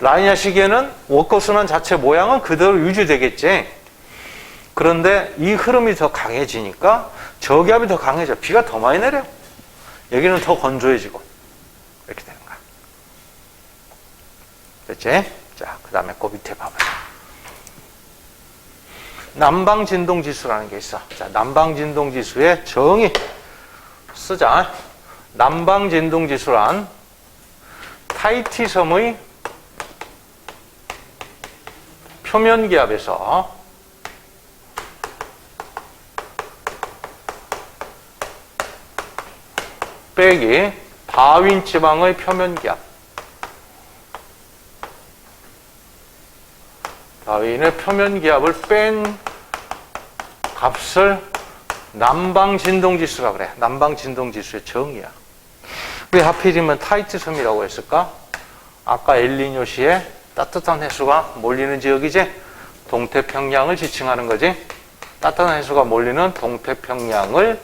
라니냐 시기에는 워커 순환 자체 모양은 그대로 유지되겠지. 그런데 이 흐름이 더 강해지니까 저기압이 더 강해져. 비가 더 많이 내려. 여기는 더 건조해지고. 이렇게 되는 거야. 됐지? 자, 그 다음에 그 밑에 봐봐요. 남방진동지수라는 게 있어. 자, 남방진동지수의 정의 쓰자. 남방진동지수란 타히티 섬의 표면기압에서 빼기 다윈 지방의 표면기압. 다윈의 표면기압을 뺀 값을 남방진동지수라 그래. 남방진동지수의 정의야. 왜 하필이면 타히티 섬이라고 했을까? 아까 엘니뇨 시에 따뜻한 해수가 몰리는 지역이지. 동태평양을 지칭하는 거지. 따뜻한 해수가 몰리는 동태평양의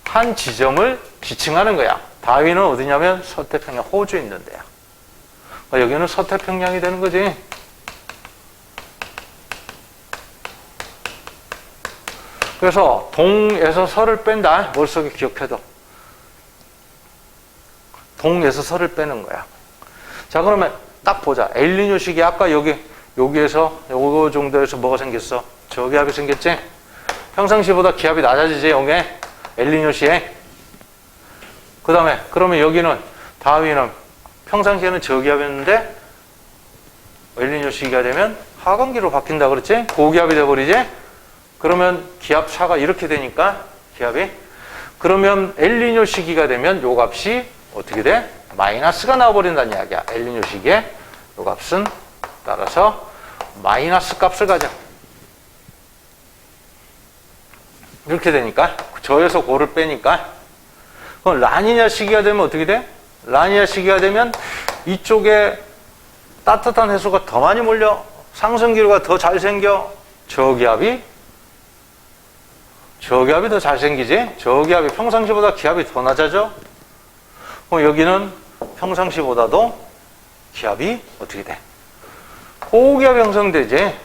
한 지점을 지칭하는 거야. 다윈은 어디냐면 서태평양, 호주에 있는 데야. 여기는 서태평양이 되는 거지. 그래서 동에서 서를 뺀다. 머릿속에 기억해도. 동에서 서를 빼는 거야. 자, 그러면 딱 보자. 엘니뇨 시기 아까 여기에서 요거 정도에서 뭐가 생겼어? 저기압이 생겼지? 평상시보다 기압이 낮아지지, 여기 엘니뇨 시에. 그 다음에 그러면 여기는 다윈은 평상시에는 저기압이었는데 엘니뇨 시기가 되면 하강기로 바뀐다 그랬지? 고기압이 돼버리지? 그러면 기압 차가 이렇게 되니까 기압이, 그러면 엘니뇨 시기가 되면 요 값이 어떻게 돼? 마이너스가 나와버린다는 이야기야. 엘니뇨 시기에 요 값은 따라서 마이너스 값을 가져. 이렇게 되니까 저에서 고를 빼니까 그럼 라니냐 시기가 되면 어떻게 돼? 라니냐 시기가 되면 이쪽에 따뜻한 해수가 더 많이 몰려 상승 기류가 더 잘 생겨 저기압이 더 잘 생기지? 저기압이 평상시보다 기압이 더 낮아져? 그럼 여기는 평상시보다도 기압이 어떻게 돼? 고기압이 형성되지.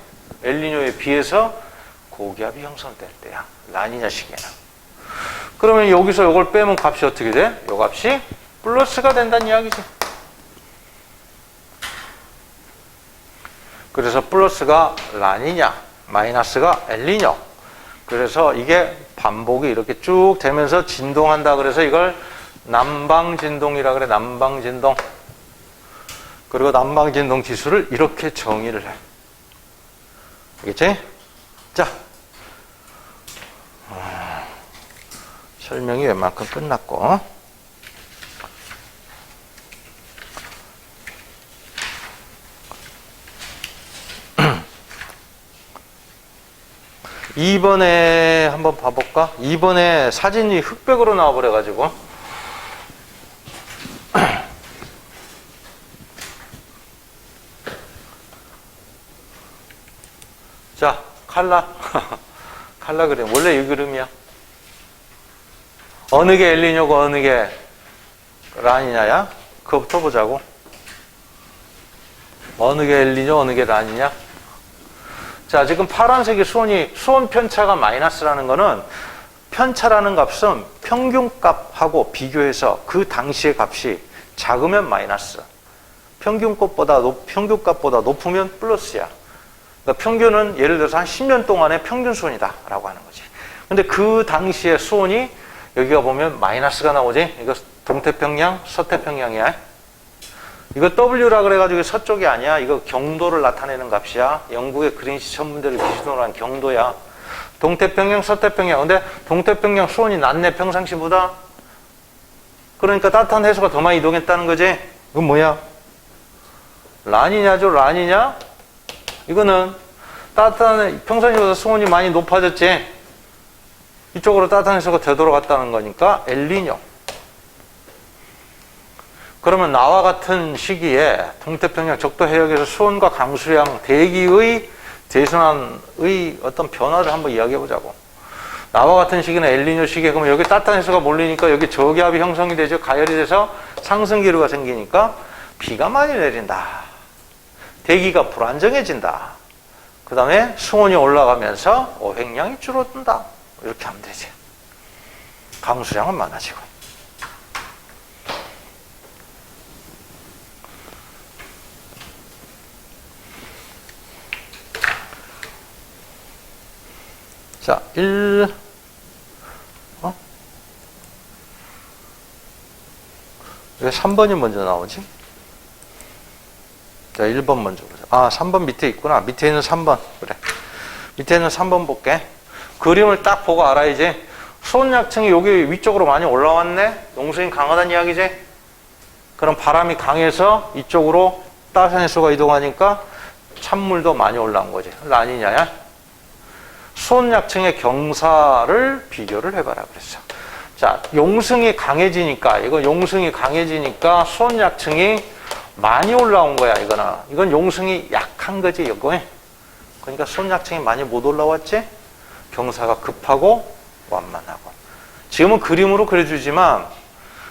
엘니뇨에 비해서 고기압이 형성될 때야. 라니냐 시기에는. 그러면 여기서 이걸 빼면 값이 어떻게 돼? 이 값이 플러스가 된다는 이야기지. 그래서 플러스가 라니냐, 마이너스가 엘니뇨. 그래서 이게 반복이 이렇게 쭉 되면서 진동한다. 그래서 이걸 남방진동이라 그래. 남방진동. 그리고 남방진동 지수를 이렇게 정의를 해. 알겠지? 자, 설명이 웬만큼 끝났고 2번에 한번 봐볼까? 2번에 사진이 흑백으로 나와버려가지고 자, 칼라 칼라 그림 원래 이 그림이야. 어느 게 엘니뇨고 어느 게 라니냐야? 그거부터 보자고. 어느 게 엘니뇨 어느 게 라니냐? 자, 지금 파란색이 수온 편차가 마이너스라는 거는 편차라는 값은 평균값하고 비교해서 그 당시의 값이 작으면 마이너스, 평균값보다 높으면 플러스야. 그러니까 평균은 예를 들어서 한 10년 동안의 평균 수온이다 라고 하는 거지. 근데 그 당시의 수온이 여기가 보면 마이너스가 나오지. 이거 동태평양, 서태평양이야. 이거 W라 그래가지고 서쪽이 아니야. 이거 경도를 나타내는 값이야. 영국의 그린시 천문대를 기준으로 한 경도야. 동태평양, 서태평양. 근데 동태평양 수온이 낮네, 평상시보다. 그러니까 따뜻한 해수가 더 많이 이동했다는 거지. 이건 뭐야? 라니냐죠, 라니냐? 이거는 따뜻한, 평상시보다 수온이 많이 높아졌지. 이쪽으로 따뜻한 해수가 되돌아갔다는 거니까 엘니뇨. 그러면 나와 같은 시기에 동태평양 적도 해역에서 수온과 강수량, 대기의 대순환의 어떤 변화를 한번 이야기해 보자고. 나와 같은 시기는 엘니뇨 시기에 그러면 여기 따뜻한 해수가 몰리니까 여기 저기압이 형성이 되죠. 가열이 돼서 상승 기류가 생기니까 비가 많이 내린다. 대기가 불안정해진다. 그 다음에 수온이 올라가면서 어획량이 줄어든다. 이렇게 하면 되지. 강수량은 많아지고. 자, 왜 3번이 먼저 나오지? 자, 1번 먼저 보자. 아, 3번 밑에 있구나. 밑에 있는 3번. 그래. 밑에 있는 3번 볼게. 그림을 딱 보고 알아야지. 수온약층이 여기 위쪽으로 많이 올라왔네? 농수인 강하다는 이야기지? 그럼 바람이 강해서 이쪽으로 따뜻한 해수가 이동하니까 찬물도 많이 올라온 거지. 라니냐야? 수온약층의 경사를 비교를 해봐라 그랬어. 자, 용승이 강해지니까 수온약층이 많이 올라온 거야. 이건 용승이 약한 거지. 그러니까 수온약층이 많이 못 올라왔지. 경사가 급하고 완만하고. 지금은 그림으로 그려주지만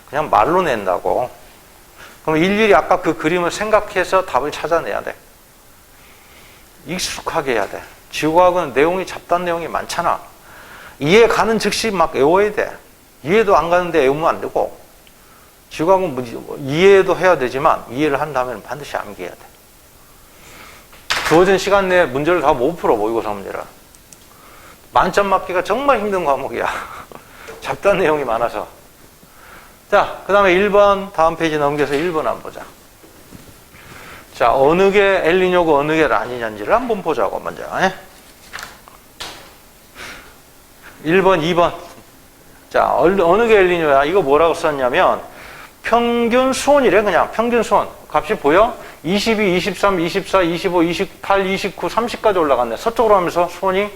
그냥 말로 낸다고. 그럼 일일이 아까 그 그림을 생각해서 답을 찾아내야 돼. 익숙하게 해야 돼. 지구과학은 내용이 잡다한 내용이 많잖아. 이해 가는 즉시 막 외워야 돼. 이해도 안 가는데 외우면 안 되고. 지구과학은 이해도 해야 되지만 이해를 한 다음에는 반드시 암기해야 돼. 주어진 시간 내에 문제를 다 못 풀어, 모의고사 문제를. 만점 맞기가 정말 힘든 과목이야. 잡다한 내용이 많아서. 자, 그 다음에 1번 다음 페이지 넘겨서 1번 한번 보자. 자, 어느 게 엘니뇨고 어느 게 라니냐인지를 한번 보자고, 먼저. 1번, 2번. 자, 어느 게 엘니뇨야? 이거 뭐라고 썼냐면, 평균 수온이래, 그냥. 평균 수온. 값이 보여? 22, 23, 24, 25, 28, 29, 30까지 올라갔네. 서쪽으로 하면서 수온이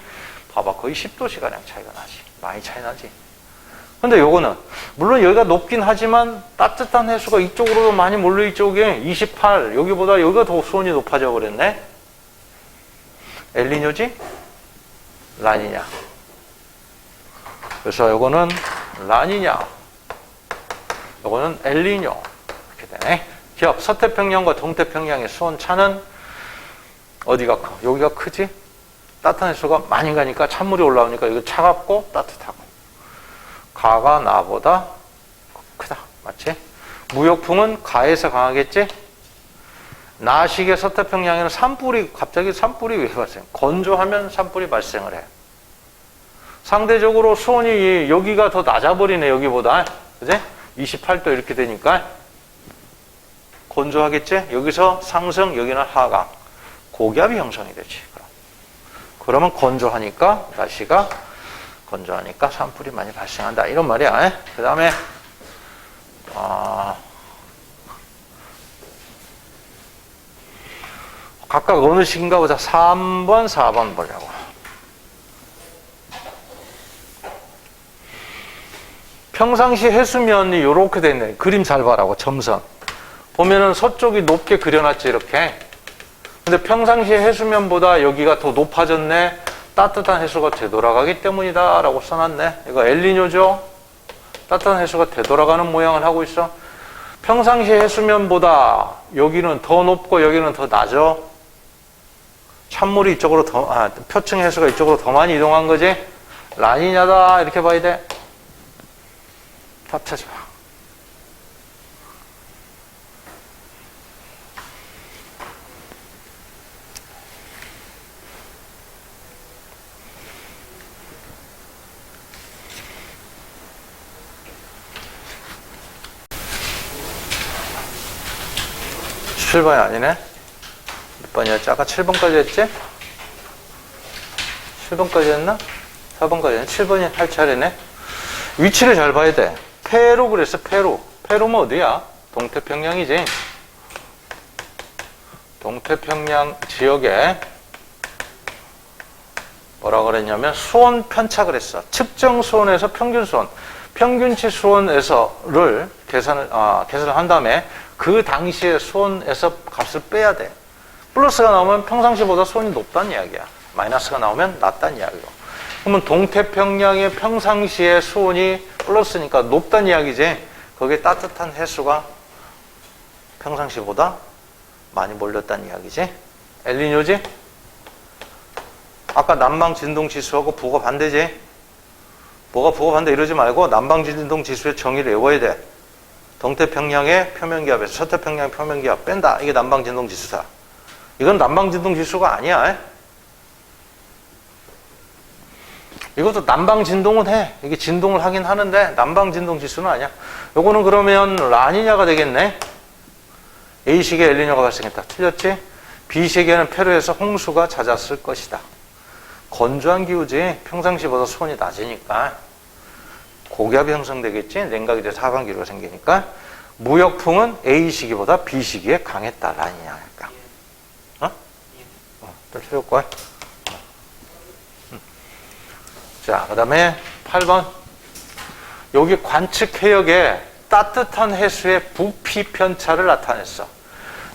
봐봐. 거의 10도씨가량 차이가 나지. 많이 차이 나지. 근데 요거는, 물론 여기가 높긴 하지만 따뜻한 해수가 이쪽으로도 많이 몰려 이쪽에 28, 여기보다 여기가 더 수온이 높아져 버렸네? 엘니뇨지? 라니냐. 그래서 요거는 라니냐. 요거는 엘니뇨. 이렇게 되네. 기업, 서태평양과 동태평양의 수온 차는 어디가 커? 여기가 크지? 따뜻한 해수가 많이 가니까 찬물이 올라오니까 여기 차갑고 따뜻하고. 가가 나보다 크다. 맞지? 무역풍은 가에서 강하겠지? 나식의 서태평양에는 산불이, 갑자기 산불이 왜 발생? 건조하면 산불이 발생을 해. 상대적으로 수온이 여기가 더 낮아버리네, 여기보다. 그지? 28도 이렇게 되니까. 건조하겠지? 여기서 상승, 여기는 하강. 고기압이 형성이 되지. 그러면 건조하니까, 날씨가 건조하니까 산불이 많이 발생한다. 이런 말이야. 그 다음에, 각각 어느 식인가 보자. 3번, 4번 보려고. 평상시 해수면이 이렇게 돼 있네. 그림 잘 봐라고, 점선. 보면은 서쪽이 높게 그려놨지, 이렇게. 근데 평상시 해수면보다 여기가 더 높아졌네. 따뜻한 해수가 되돌아가기 때문이다. 라고 써놨네. 이거 엘니뇨죠? 따뜻한 해수가 되돌아가는 모양을 하고 있어. 평상시 해수면보다 여기는 더 높고 여기는 더 낮아. 찬물이 이쪽으로 표층 해수가 이쪽으로 더 많이 이동한 거지? 라니냐다. 이렇게 봐야 돼. 답 찾아봐. 칠 번이 아니네? 몇 번이었지? 아까 7번까지 했지? 7번까지 했나? 4번까지 했나? 7번이 할 차례네? 위치를 잘 봐야 돼. 페루 그랬어, 페루. 페루면 어디야? 동태평양이지. 동태평양 지역에 뭐라 그랬냐면 수온 편차 그랬어. 측정 수온에서 평균 수온. 평균치 수온에서를 계산을 한 다음에 그 당시의 수온에서 값을 빼야 돼. 플러스가 나오면 평상시보다 수온이 높다는 이야기야. 마이너스가 나오면 낮다는 이야기고. 그러면 동태평양의 평상시의 수온이 플러스니까 높다는 이야기지. 거기에 따뜻한 해수가 평상시보다 많이 몰렸다는 이야기지. 엘니뇨지? 아까 난방진동지수하고 부가 반대지. 뭐가 부가 반대 이러지 말고 난방진동지수의 정의를 외워야 돼. 동태평양의 표면기압에서 서태평양 표면기압 뺀다. 이게 난방진동지수다. 이건 난방진동지수가 아니야. 이것도 난방진동은 해. 이게 진동을 하긴 하는데 난방진동지수는 아니야. 요거는 그러면 라니냐가 되겠네. A식에 엘니뇨가 발생했다. 틀렸지? B식에는 페루에서 홍수가 잦았을 것이다. 건조한 기후지. 평상시보다 수온이 낮으니까 고기압이 형성되겠지. 냉각이 돼서 하강기류가 생기니까. 무역풍은 A시기보다 B시기에 강했다. 라니냐니까. 또 틀릴 거야. 자, 그 다음에 8번. 여기 관측 해역에 따뜻한 해수의 부피 편차를 나타냈어.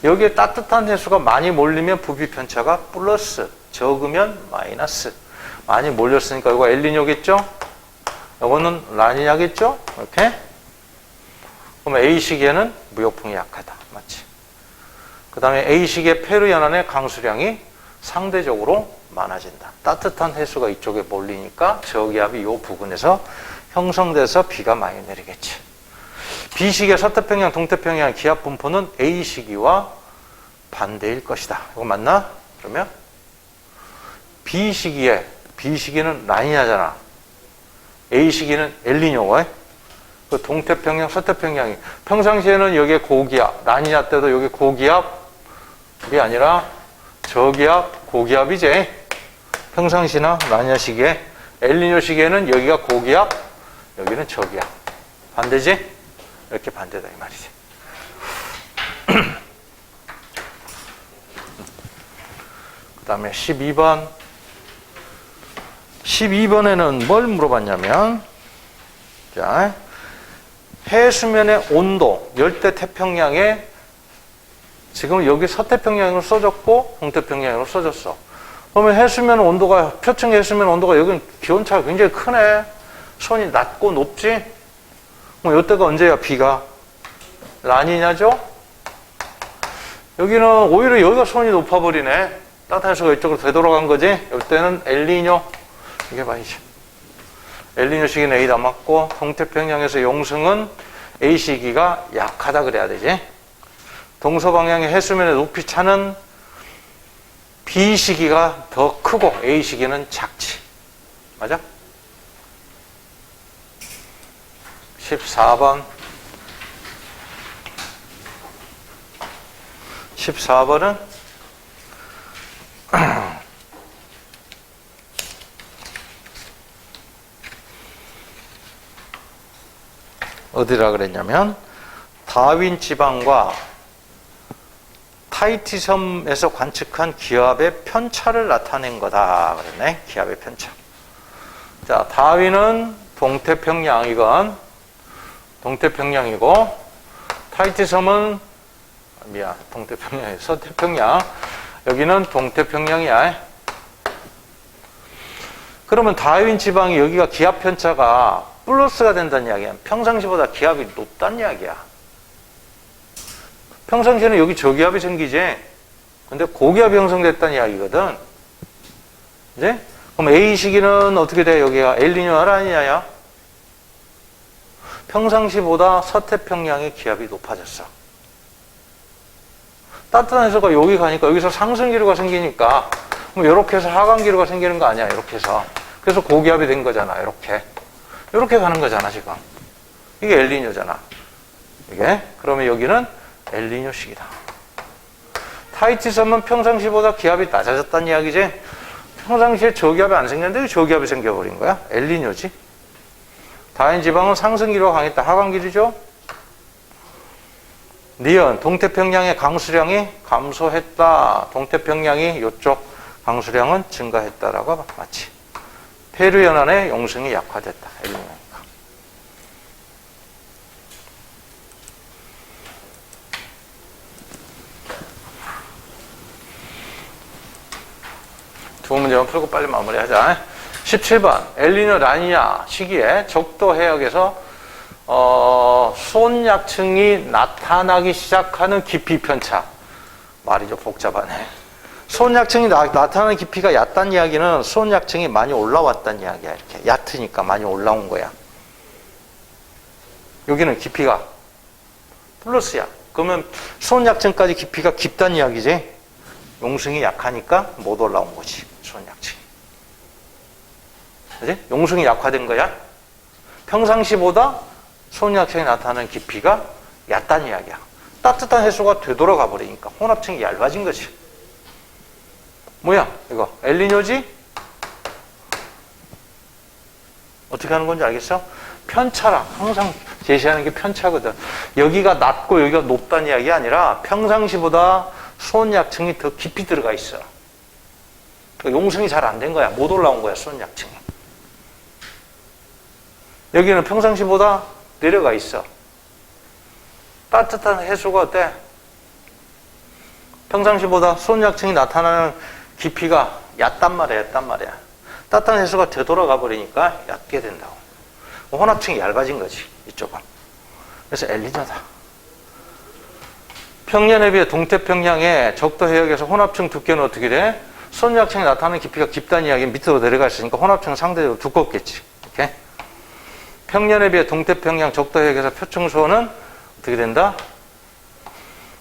여기에 따뜻한 해수가 많이 몰리면 부피 편차가 플러스, 적으면 마이너스. 많이 몰렸으니까 이거 엘니뇨겠죠? 이거는 라니냐겠죠? 이렇게. 그러면 A시기에는 무역풍이 약하다. 맞지? 그 다음에 A시기의 페루 연안의 강수량이 상대적으로 많아진다. 따뜻한 해수가 이쪽에 몰리니까 저기압이 이 부근에서 형성돼서 비가 많이 내리겠지. B시기의 서태평양, 동태평양 기압 분포는 A시기와 반대일 것이다. 이거 맞나? 그러면 B시기는 라니냐잖아. A시기는 엘니뇨가. 그 동태평양, 서태평양이 평상시에는 여기에 고기압, 라니냐 때도 여기 고기압이 아니라 저기압, 고기압이지. 평상시나 라니냐 시기에. 엘니뇨 시기에는 여기가 고기압, 여기는 저기압. 반대지? 이렇게 반대다 이 말이지. 그 다음에 12번. 12번에는 뭘 물어봤냐면, 자, 해수면의 온도, 열대 태평양에 지금 여기 서태평양으로 써졌고 동태평양으로 써졌어. 그러면 해수면 온도가, 표층 해수면 온도가 여기는 기온차가 굉장히 크네. 손이 낮고 높지? 그럼 이때가 언제야, 비가? 라니냐죠? 여기는 오히려 여기가 손이 높아버리네. 따뜻한 해수가 이쪽으로 되돌아간 거지? 이때는 엘니뇨. 이게 봐야지. 엘니뇨 시기는 A 다 맞고, 동태평양에서 용승은 A 시기가 약하다 그래야 되지. 동서방향의 해수면의 높이 차는 B 시기가 더 크고 A 시기는 작지. 맞아? 14번. 14번은 어디라 그랬냐면 다윈 지방과 타히티 섬에서 관측한 기압의 편차를 나타낸 거다 그랬네. 기압의 편차. 자, 다윈은 동태평양, 동태평양이고, 타히티 섬은 동태평양이 서태평양. 여기는 동태평양이야. 그러면 다윈 지방이 여기가 기압 편차가 플러스가 된다는 이야기야. 평상시보다 기압이 높다는 이야기야. 평상시에는 여기 저기압이 생기지. 근데 고기압이 형성됐다는 이야기거든. 이제? 그럼 A 시기는 어떻게 돼? 여기가 엘니뇨 라니냐야? 평상시보다 서태평양의 기압이 높아졌어. 따뜻한 해수가 여기 가니까 여기서 상승기류가 생기니까 그럼 이렇게 해서 하강기류가 생기는 거 아니야? 이렇게 해서. 그래서 고기압이 된 거잖아. 이렇게 가는 거잖아, 지금. 이게 엘니뇨잖아. 이게. 그러면 여기는 엘니뇨 시기다. 타히티 섬은 평상시보다 기압이 낮아졌다는 이야기지. 평상시에 저기압이 안 생겼는데 저기압이 생겨버린 거야. 엘니뇨지. 다윈 지방은 상승기류가 강했다. 하강기류죠. 니은 동태평양의 강수량이 감소했다. 동태평양이 이쪽 강수량은 증가했다라고 맞지. 페루 연안의 용승이 약화됐다. 엘니뇨니까. 두 문제만 풀고 빨리 마무리하자. 17번 엘니뇨 라니냐 시기에 적도 해역에서 수온약층이 나타나기 시작하는 깊이 편차. 말이 좀 복잡하네. 수온약층이 나타나는 깊이가 얕다는 이야기는 수온약층이 많이 올라왔다는 이야기야. 이렇게 얕으니까 많이 올라온 거야. 여기는 깊이가 플러스야. 그러면 수온약층까지 깊이가 깊다는 이야기지. 용승이 약하니까 못 올라온 거지. 수온약층이. 그지? 용승이 약화된 거야. 평상시보다 수온약층이 나타나는 깊이가 얕다는 이야기야. 따뜻한 해수가 되돌아가 버리니까 혼합층이 얇아진 거지. 뭐야 이거 엘니뇨지? 어떻게 하는 건지 알겠어? 편차라. 항상 제시하는 게 편차거든. 여기가 낮고 여기가 높다는 이야기가 아니라 평상시보다 수온약층이 더 깊이 들어가 있어. 용승이 잘 안 된 거야. 못 올라온 거야 수온약층이. 여기는 평상시보다 내려가 있어. 따뜻한 해수가 어때? 평상시보다 수온약층이 나타나는 깊이가 얕단 말이야. 따뜻한 해수가 되돌아가 버리니까 얕게 된다고. 혼합층이 얇아진 거지, 이쪽은. 그래서 엘니뇨다. 평년에 비해 동태평양의 적도 해역에서 혼합층 두께는 어떻게 돼? 수온약층이 나타나는 깊이가 깊다는 이야기는 밑으로 내려가 있으니까 혼합층은 상대적으로 두껍겠지. 이렇게. 평년에 비해 동태평양 적도 해역에서 표층 수온은 어떻게 된다?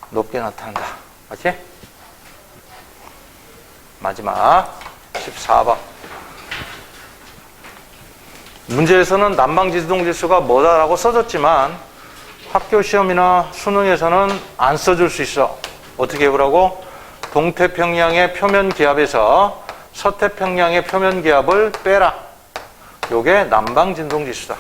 높게 나타난다. 맞지? 마지막 14번. 문제에서는 난방지동지수가 뭐다라고 써졌지만 학교 시험이나 수능에서는 안 써줄 수 있어. 어떻게 해보라고? 동태평양의 표면 기압에서 서태평양의 표면 기압을 빼라. 요게 난방진동지수다.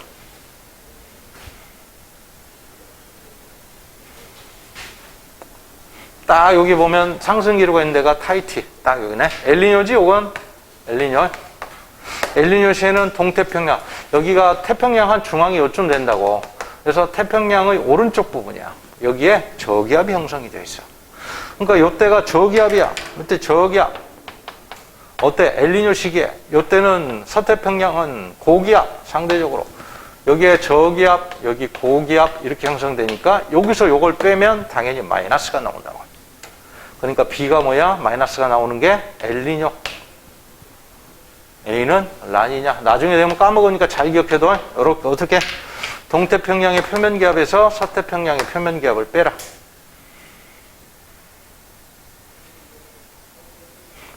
딱 여기 보면 상승기류가 있는 데가 타히티. 딱 여기네. 엘니뇨지, 요건? 엘니뇨. 엘니뇨 시에는 동태평양, 여기가 태평양 한 중앙이 요쯤 된다고. 그래서 태평양의 오른쪽 부분이야. 여기에 저기압이 형성이 되어 있어. 그러니까 요때가 저기압이야. 이때 저기압. 어때? 엘니뇨 시기에. 요때는 서태평양은 고기압, 상대적으로. 여기에 저기압, 여기 고기압 이렇게 형성되니까 여기서 요걸 빼면 당연히 마이너스가 나온다고. 그러니까 B가 뭐야? 마이너스가 나오는 게 엘니뇨. A는 라니냐. 나중에 되면 까먹으니까 잘 기억해둬. 이렇게 어떻게? 동태평양의 표면기압에서 서태평양의 표면기압을 빼라.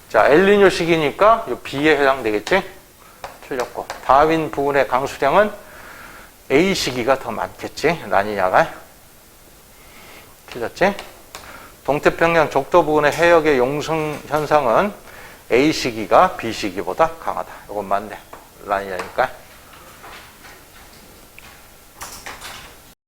자, 엘니뇨 시기니까 이 B에 해당되겠지? 틀렸고. 다윈 부분의 강수량은 A 시기가 더 많겠지? 라니냐가. 틀렸지? 동태평양 적도 부근의 해역의 용성 현상은 A 시기가 B 시기보다 강하다. 이건 맞네. 라니냐니까.